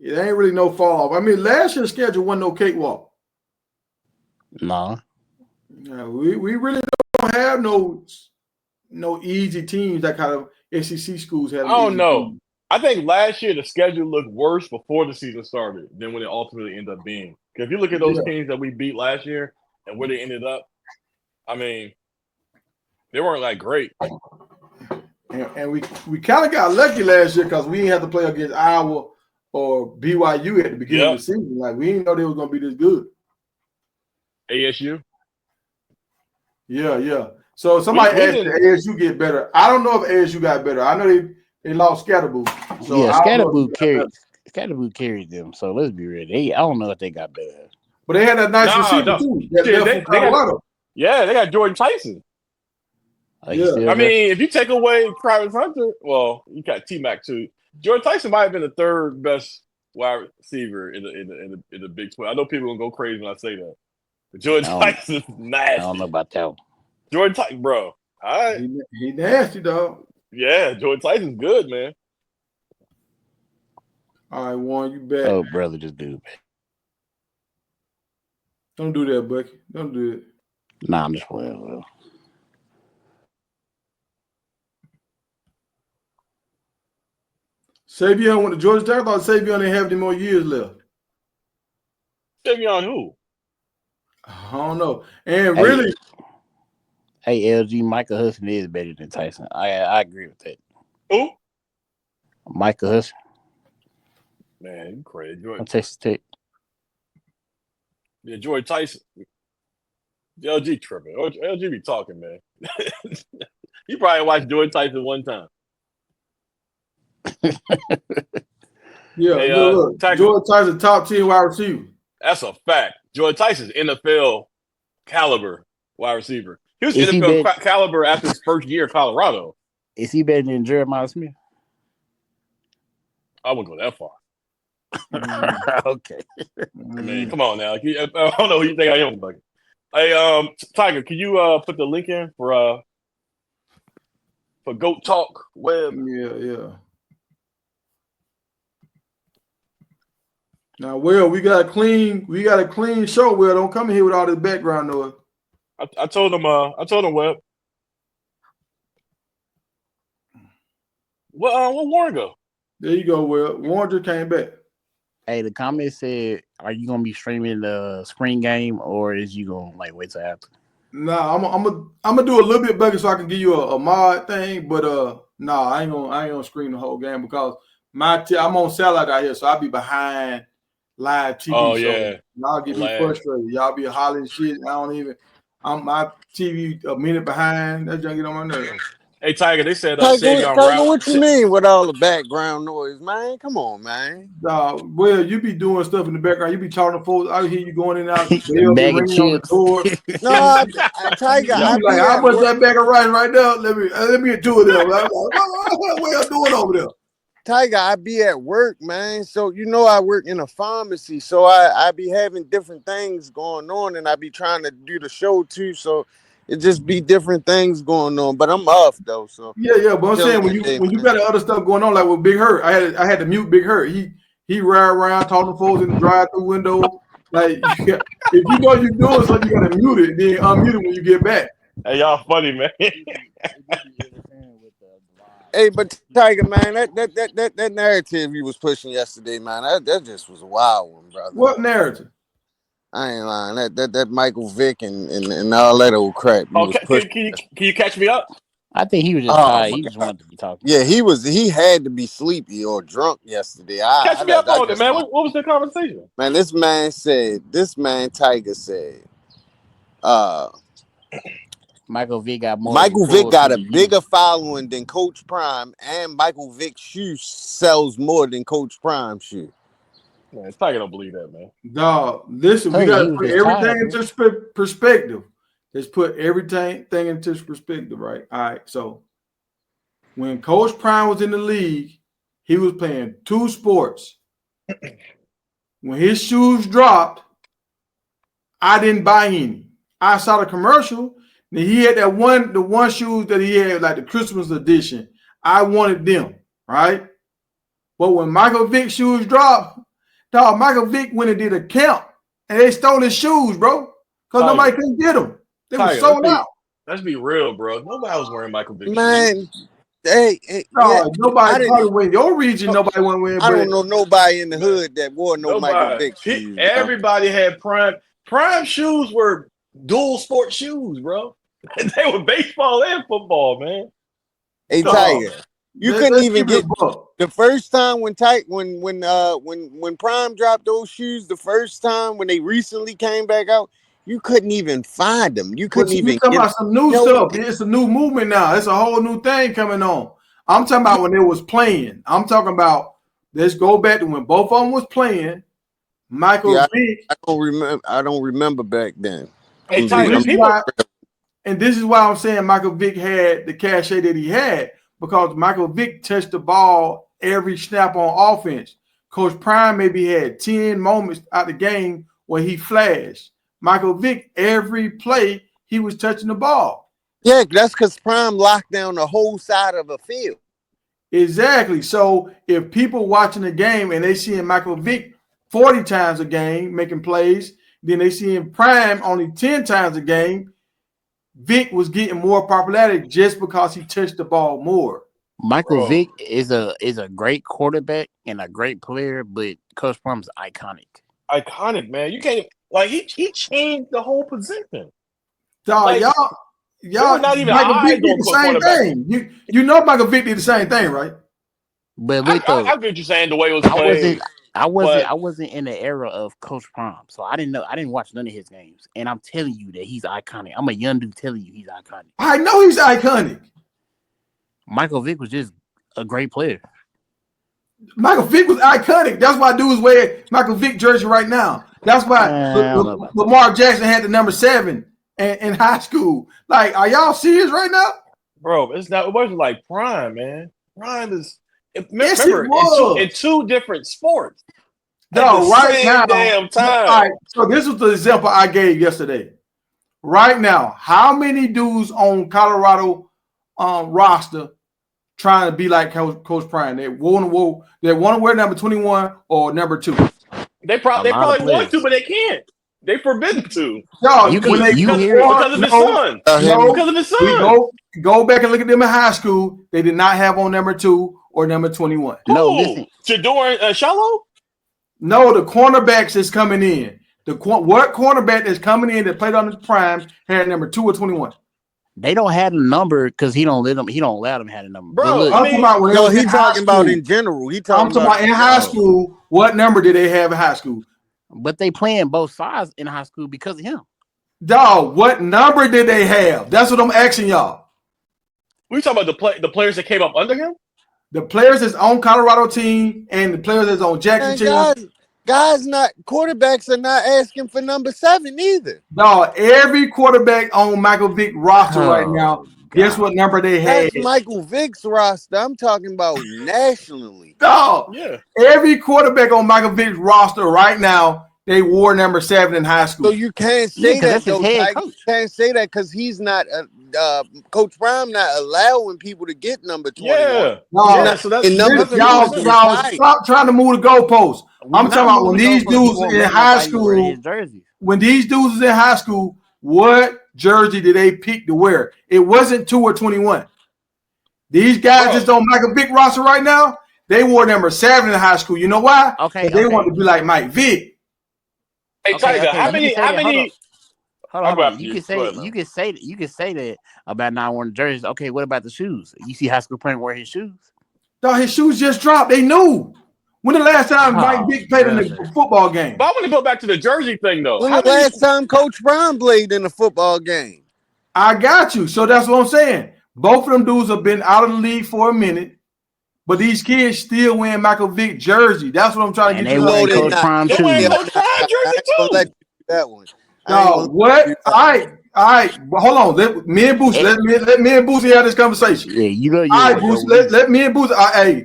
Speaker 1: ain't really no fall off. I mean, last year's schedule wasn't no cakewalk.
Speaker 4: No.
Speaker 1: We really don't have no easy teams that kind of SEC schools have.
Speaker 6: I don't know. Teams. I think last year the schedule looked worse before the season started than when it ultimately ended up being. Because if you look at those teams that we beat last year and where they ended up, I mean, they weren't like great.
Speaker 1: And we kind of got lucky last year because we didn't have to play against Iowa or BYU at the beginning of the season. Like, we didn't know they were going to be this good.
Speaker 6: ASU?
Speaker 1: Yeah. So somebody asked if ASU get better. I don't know if ASU got better. I know they lost Scatterboo. So
Speaker 4: Scatterboo carried them. So let's be real. I don't know if they got better.
Speaker 1: But they had that nice receiver too. They
Speaker 6: got Jordan Tyson. I mean, if you take away Travis Hunter, well, you got T-Mac too. Jordan Tyson might have been the third best wide receiver in the Big 12. I know people are gonna go crazy when I say that. But Jordan Tyson's nasty.
Speaker 4: I don't know about that one.
Speaker 6: Jordan Tyson, bro. All right.
Speaker 1: He nasty, dog.
Speaker 6: Yeah, Jordan Tyson's good, man.
Speaker 1: All right, Warren, you back.
Speaker 4: Oh, brother, just do it.
Speaker 1: Don't do that, Bucky. Don't do it.
Speaker 4: Nah, I'm just playing.
Speaker 1: Savion went to Georgia Tech. I thought Savion didn't have any more years left.
Speaker 6: Savion who?
Speaker 1: I don't know. And really,
Speaker 4: hey, LG, Michael Hudson is better than Tyson. I agree with that.
Speaker 6: Who?
Speaker 4: Michael Hudson.
Speaker 6: Man, you crazy.
Speaker 4: On Texas Tech.
Speaker 6: Yeah, Jordan Tyson. LG tripping. LG be talking, man. You probably watched Jordan Tyson one time.
Speaker 1: Yeah, hey, look, Jordan Tyson, top 10 wide receiver.
Speaker 6: That's a fact. Jordan Tyson's NFL caliber wide receiver. He was NFL caliber after his first year at Colorado.
Speaker 4: Is he better than Jeremiah Smith?
Speaker 6: I wouldn't go that far.
Speaker 4: Okay.
Speaker 6: I mean, come on now. I don't know who you think I am. Like, hey, Tiger, can you put the link in for Goat Talk Web?
Speaker 1: Yeah. Now, Will, we got a clean show. Will, don't come in here with all this background noise.
Speaker 6: I told him, Webb. Where Warren go?
Speaker 1: There you go, Will. Warren just came back.
Speaker 4: Hey, the comment said, "Are you gonna be streaming the spring game, or is you gonna wait till after?"
Speaker 1: Nah, I'm gonna do a little bit better so I can give you a mod thing, but I ain't gonna stream the whole game because I'm on satellite out here, so I'll be behind live TV.
Speaker 6: Oh,
Speaker 1: so
Speaker 6: yeah.
Speaker 1: Y'all get me frustrated. Y'all be hollering shit. My TV a minute behind. That's gonna get on my nerves.
Speaker 6: Hey, Tiger, they said
Speaker 7: Tiger, what you mean with all the background noise, man? Come on, man.
Speaker 1: Well, you be doing stuff in the background. You be talking to folks. I hear you going in and out.
Speaker 4: Bag of chips.
Speaker 7: No, Tiger,
Speaker 1: I be like, how much that bag of rice right now? Let me get two of them. What y'all doing over there?
Speaker 7: Tiger, I be at work, man. So I work in a pharmacy, so I be having different things going on, and I be trying to do the show too. So it just be different things going on. But I'm off though. So
Speaker 1: yeah. But I'm saying when you got other stuff going on, like with Big Hurt, I had to mute Big Hurt. He ride around talking to folks in the drive-through window. Like if you know you're doing something, you gotta mute it, then unmute it when you get back.
Speaker 6: Hey, y'all funny, man.
Speaker 7: Hey, but Tiger, man, that narrative you was pushing yesterday, man, that just was a wild one, brother.
Speaker 1: What narrative?
Speaker 7: I ain't lying. That Michael Vick and all that old crap.
Speaker 6: Can you catch me up?
Speaker 4: I think he was just tired. He just wanted to be talking.
Speaker 7: Yeah, he had to be sleepy or drunk yesterday.
Speaker 6: Catch me up on it, man. What was the conversation?
Speaker 7: Man, this man Tiger said,
Speaker 4: Michael Vick got
Speaker 7: a bigger following than Coach Prime, and Michael Vick's shoe sells more than Coach Prime's shoe.
Speaker 6: Man, Tiger don't believe that, man.
Speaker 1: Dog, listen, we got to put everything into perspective. Let's put everything into perspective, right? All right, so when Coach Prime was in the league, he was playing 2 sports. When his shoes dropped, I didn't buy any. I saw the commercial. Then he had the one shoes that he had, like the Christmas edition. I wanted them, right? But when Michael Vick's shoes dropped, dog, Michael Vick went and did a camp, and they stole his shoes, bro, because nobody couldn't get them. They were sold out.
Speaker 6: Let's be real, bro. Nobody was wearing Michael Vick shoes.
Speaker 7: Man, hey,
Speaker 1: nobody probably in your region. Nobody went wearing.
Speaker 7: I don't know nobody in the hood that wore Michael Vick shoes.
Speaker 6: Everybody had Prime. Prime shoes were dual sport shoes, bro. They were baseball and football, man.
Speaker 7: Hey, Tiger, you couldn't even get the first time when Prime dropped those shoes. The first time when they recently came back out, you couldn't even find them. You couldn't even.
Speaker 1: Talking about some new stuff. It's a new movement now. It's a whole new thing coming on. I'm talking about when they was playing. I'm talking about. Let's go back to when both of them was playing. Michael Vick.
Speaker 7: I don't remember back then.
Speaker 6: Hey,
Speaker 1: and this is why I'm saying Michael Vick had the cachet that he had, because Michael Vick touched the ball every snap on offense. Coach Prime maybe had 10 moments out the game where he flashed. Michael Vick, every play, he was touching the ball.
Speaker 7: Yeah, that's because Prime locked down the whole side of the field.
Speaker 1: Exactly. So if people watching the game and they seeing Michael Vick 40 times a game making plays, then they seeing Prime only 10 times a game, Vick was getting more popularity just because he touched the ball more.
Speaker 4: Michael Vick is a great quarterback and a great player, but Coach Prime's iconic.
Speaker 6: Iconic, man. You can't he changed the whole position.
Speaker 1: Dog, y'all not even Michael Vick did the same thing. You know Michael Vick did the same thing, right?
Speaker 4: But
Speaker 6: I get what you're saying, the way it was played.
Speaker 4: I wasn't in the era of Coach Prime, so I didn't know. I didn't watch none of his games, and I'm telling you that he's iconic. I'm a young dude telling you he's iconic.
Speaker 1: I know he's iconic.
Speaker 4: Michael Vick was just a great player.
Speaker 1: Michael Vick was iconic. That's why dudes wear Michael Vick jersey right now. That's why Lamar Jackson had the number 7 in high school. Like, are y'all serious right now,
Speaker 6: bro? It wasn't like Prime, man. Prime is. Remember, in 2 different sports.
Speaker 1: No, right now.
Speaker 6: Damn time.
Speaker 1: All right, so this was the example I gave yesterday. Right now, how many dudes on Colorado roster trying to be like Coach Prime? They want to wear number 21 or number 2.
Speaker 6: They probably want to, but they can't. They forbidden to.
Speaker 1: No,
Speaker 6: because of his son. Because of his son.
Speaker 1: Go back and look at them in high school. They did not have on number 2 or number 21.
Speaker 4: No, listen.
Speaker 6: Jador Shallow?
Speaker 1: No, the cornerbacks that's coming in. What cornerback that's coming in that played on his Prime had number 2 or 21?
Speaker 4: They don't have a number because he don't allow them to have a number.
Speaker 6: Bro,
Speaker 7: he's talking about in general.
Speaker 1: I'm talking about in high school. What number did they have in high school?
Speaker 4: But they playing both sides in high school because of him.
Speaker 1: Dog, what number did they have? That's what I'm asking y'all.
Speaker 6: We talking about the players that came up under him?
Speaker 1: The players that's on Colorado team and the players that's on Jackson team.
Speaker 7: Quarterbacks are not asking for number 7 either.
Speaker 1: No, every quarterback on Michael Vick roster right now, guess what number they had?
Speaker 7: That's Michael Vick's roster. I'm talking about nationally.
Speaker 1: Dog, every quarterback on Michael Vick's roster right now, they wore number 7 in high school.
Speaker 7: So you can't say that, though. You can't say that because he's not Coach Prime not allowing people to get number 21.
Speaker 1: Y'all stop trying to move the goalposts. I'm talking about when these dudes in high school. When these dudes is in high school, what jersey did they pick to wear. It wasn't 2 or 21. These guys just on Michael Vick roster right now. They wore number 7 in high school. You know why?
Speaker 4: Okay,
Speaker 1: they want to be like Mike Vick.
Speaker 6: Hey, Tiger, how many?
Speaker 4: Hold on. You can say that about not wearing jerseys. Okay, what about the shoes? You see high school players wear his shoes?
Speaker 1: No, his shoes just dropped. They knew. When the last time Mike Vick played in the football game?
Speaker 6: But I want to go back to the jersey thing, though.
Speaker 7: When the last time Coach Brown played in a football game?
Speaker 1: I got you. So that's what I'm saying. Both of them dudes have been out of the league for a minute, but these kids still wearing Michael Vick jersey. That's what I'm trying to get you.
Speaker 4: And they wear Coach Prime too.
Speaker 6: They wear Coach Prime jersey too.
Speaker 7: Let you do that one.
Speaker 1: No, what? All right. Hold on. Let me and Boosie have this conversation.
Speaker 4: Yeah, you know.
Speaker 1: All right, Boosie. Let me and Boosie. Hey,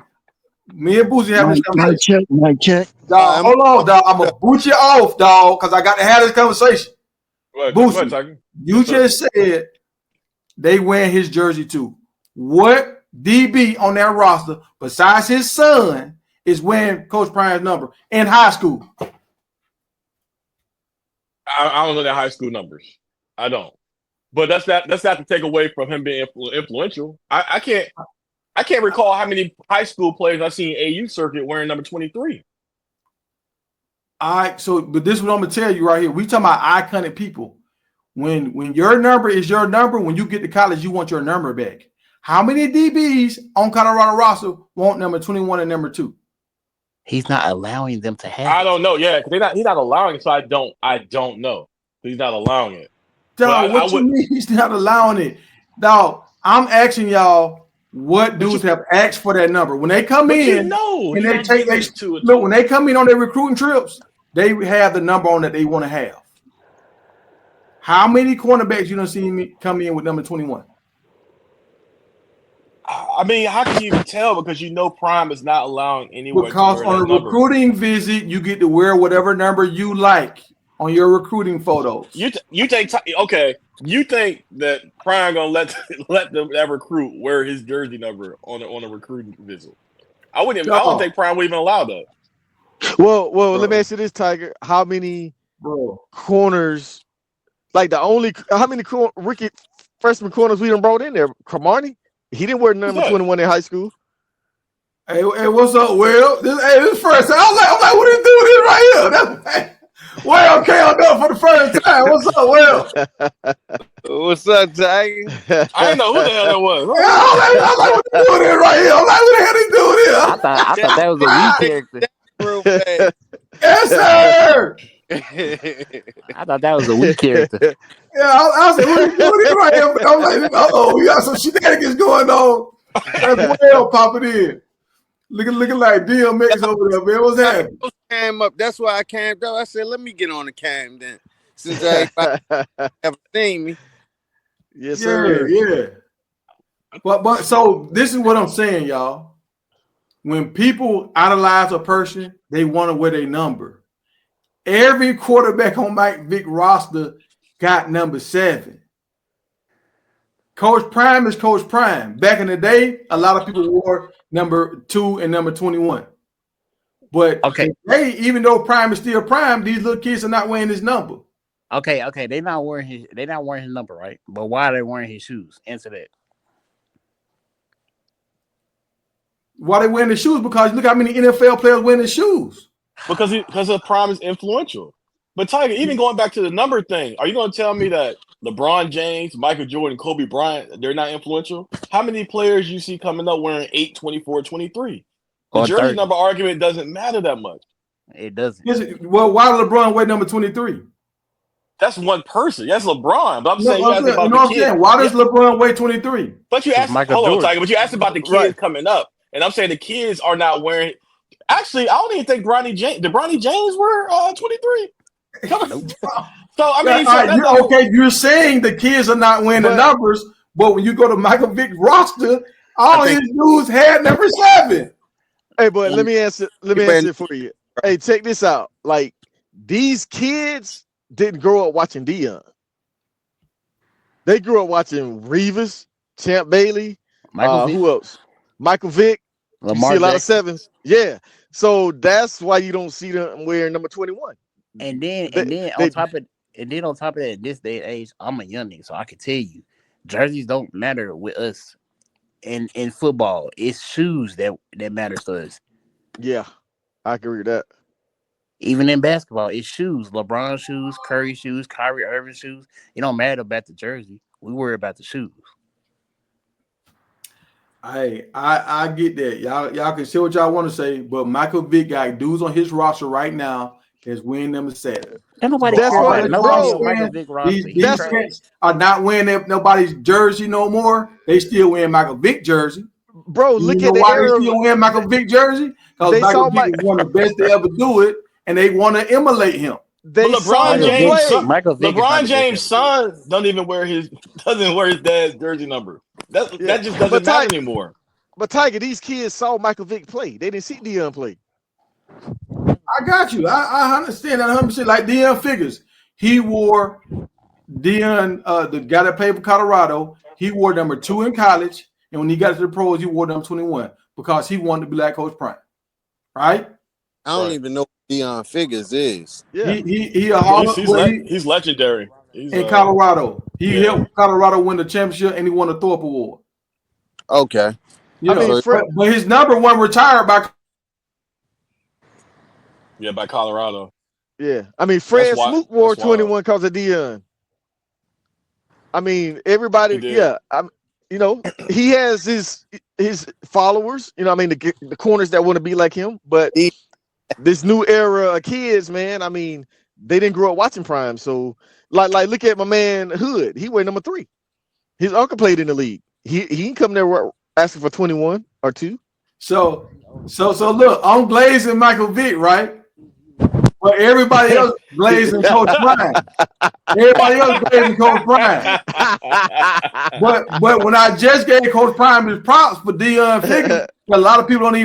Speaker 1: me and Boosie have this conversation.
Speaker 5: Mic check.
Speaker 1: Dog, hold on, dog. I'm gonna boot you off, dog, because I got to have this conversation. Boosie, you just said they wearing his jersey too. What DB on that roster, besides his son, is wearing Coach Prime's number in high school?
Speaker 6: I don't know their high school numbers. I don't. But that's not to take away from him being influential. I can't recall how many high school players I've seen AU circuit wearing number 23.
Speaker 1: All right, but this is what I'm gonna tell you right here. We talking about iconic people. When your number is your number, when you get to college, you want your number back. How many DBs on Colorado roster want number 21 and number 2?
Speaker 4: He's not allowing them to have.
Speaker 6: I don't know. Yeah, because he's not allowing it, so I don't know. He's not allowing it.
Speaker 1: Dog, what you mean he's not allowing it? Dog, I'm asking y'all what dudes have asked for that number. When they come in,
Speaker 6: and
Speaker 1: they take look, when they come in on their recruiting trips, they have the number on that they want to have. How many cornerbacks you don't see me come in with number 21?
Speaker 6: I mean, how can you even tell? Because Prime is not allowing anyone.
Speaker 1: Because on a recruiting visit, you get to wear whatever number you like on your recruiting photos.
Speaker 6: You think that Prime gonna let that recruit wear his jersey number on a recruiting visit? I don't think Prime would even allow that.
Speaker 3: Well, let me ask you this, Tiger. How many corners? Like how many rookie freshman corners we done brought in there? Cromartie? He didn't wear number 21 in high school.
Speaker 1: Hey, what's up, Will? This first time. I'm like, what are you doing here right here? That's Will came up for the first time. What's up, Will?
Speaker 7: What's up, Tiger?
Speaker 6: I didn't know who the hell that was.
Speaker 1: I'm like, what are you doing here right here? I'm like, what the hell they doing here?
Speaker 4: I thought that was a weak character.
Speaker 1: Yes, sir.
Speaker 4: I thought that was a weak character.
Speaker 1: Yeah, I said, what are you doing here right here? I'm like, we got some shenanigans going on. That's Will popping in. Looking like DMX over there, man. What's happening?
Speaker 7: Came up. That's why I came up. I said, let me get on the cam then. Since everybody haven't seen me.
Speaker 3: Yes, sir.
Speaker 1: Yeah. But so this is what I'm saying, y'all. When people idolize a person, they want to wear their number. Every quarterback on Mike Vick roster got number 7. Coach Prime is Coach Prime. Back in the day, a lot of people wore number 2 and number 21. But today, even though Prime is still Prime, these little kids are not wearing his number.
Speaker 4: Okay, they're not wearing his number, right? But why are they wearing his shoes? Answer that.
Speaker 1: Why they wearing the shoes? Because look how many NFL players wearing the shoes.
Speaker 6: Because of Prime is influential. But Tiger, even going back to the number thing, are you going to tell me that LeBron James, Michael Jordan, Kobe Bryant, they're not influential? How many players you see coming up wearing 8, 24, 23? The jersey number argument doesn't matter that much.
Speaker 4: It doesn't.
Speaker 1: Well, why did LeBron wear number 23?
Speaker 6: That's one person. That's LeBron. But I'm saying
Speaker 1: why does LeBron wear 23?
Speaker 6: But you asked, hold on, Tiger. But you asked about the kids coming up, and I'm saying the kids are not wearing. Actually, I don't even think Bronny James. Did Bronny James wear 23? So I mean,
Speaker 1: you're saying the kids are not wearing the numbers, but when you go to Michael Vick roster, all his dudes had number 7.
Speaker 3: Hey, but let me answer it for you. Hey, check this out. Like, these kids didn't grow up watching Deion. They grew up watching Revis, Champ Bailey, who else? Michael Vick.
Speaker 4: Lamar
Speaker 3: you see a lot of 7s. Yeah. So that's why you don't see them wearing number 21.
Speaker 4: And then And then on top of that, this day and age, I'm a young nigga, so I can tell you, jerseys don't matter with us. In football, it's shoes that matters to us.
Speaker 3: Yeah, I agree with that.
Speaker 4: Even in basketball, it's shoes. LeBron shoes, Curry shoes, Kyrie Irving shoes. It don't matter about the jersey. We worry about the shoes.
Speaker 1: I get that. Y'all can say what y'all want to say, but Michael Vick got dudes on his roster right now that's winning them a set.
Speaker 4: Ain't nobody
Speaker 3: That's
Speaker 4: care
Speaker 3: what-
Speaker 4: about nobody
Speaker 3: bro,
Speaker 4: on Michael Vick roster.
Speaker 1: These
Speaker 4: He trash.
Speaker 1: cats are not wearing nobody's jersey no more. They still wearing Michael Vick jersey.
Speaker 3: Bro,
Speaker 1: You
Speaker 3: look
Speaker 1: know
Speaker 3: at the
Speaker 1: why
Speaker 3: era.
Speaker 1: they still wearing Michael Vick jersey? Because
Speaker 3: They
Speaker 1: Michael
Speaker 3: saw
Speaker 1: Vick is one of the best to ever do it, and they want to emulate him.
Speaker 3: They
Speaker 6: But
Speaker 3: saw
Speaker 6: LeBron
Speaker 3: him
Speaker 6: James,
Speaker 3: play.
Speaker 6: son,
Speaker 4: Michael Vick is not
Speaker 6: LeBron
Speaker 4: the
Speaker 6: James'
Speaker 4: best ever.
Speaker 6: son doesn't wear his dad's jersey number. That just doesn't
Speaker 3: But
Speaker 6: matter
Speaker 3: Ty-
Speaker 6: anymore.
Speaker 3: But Tiger, these kids saw Michael Vick play. They didn't see Deion play.
Speaker 1: I got you. I understand that 100%. Like Deion Figures, he wore Deion, the guy that played for Colorado. He wore number 2 in college, and when he got to the pros, he wore number 21 because he wanted to be like Coach Prime, right?
Speaker 7: I don't
Speaker 6: Right.
Speaker 7: even know what Deion Figures is.
Speaker 3: Yeah.
Speaker 1: He a Hall of
Speaker 6: He's legendary. He's
Speaker 1: in Colorado. He
Speaker 6: yeah.
Speaker 1: helped Colorado win the championship, and he won the Thorpe Award.
Speaker 7: Okay.
Speaker 1: You
Speaker 3: I
Speaker 1: know,
Speaker 3: mean,
Speaker 1: but his number one retired by.
Speaker 6: Yeah, by Colorado.
Speaker 3: Yeah. I mean, Fred
Speaker 6: That's why-
Speaker 3: Smoot wore
Speaker 6: that's wild.
Speaker 3: 21 because of Deion. I mean, everybody,
Speaker 6: He did.
Speaker 3: yeah. He has his followers, I mean, the corners that want to be like him, but this new era of kids, man, I mean, they didn't grow up watching Prime. So, like look at my man Hood. He wear number 3. His uncle played in the league. He didn't come there asking for 21 or 2.
Speaker 1: So look, I'm glazing Michael Vick, right? But everybody else glazing Coach Prime. Everybody else glazing Coach Prime. But when I just gave Coach Prime his props for Deion Figures, a lot of people don't even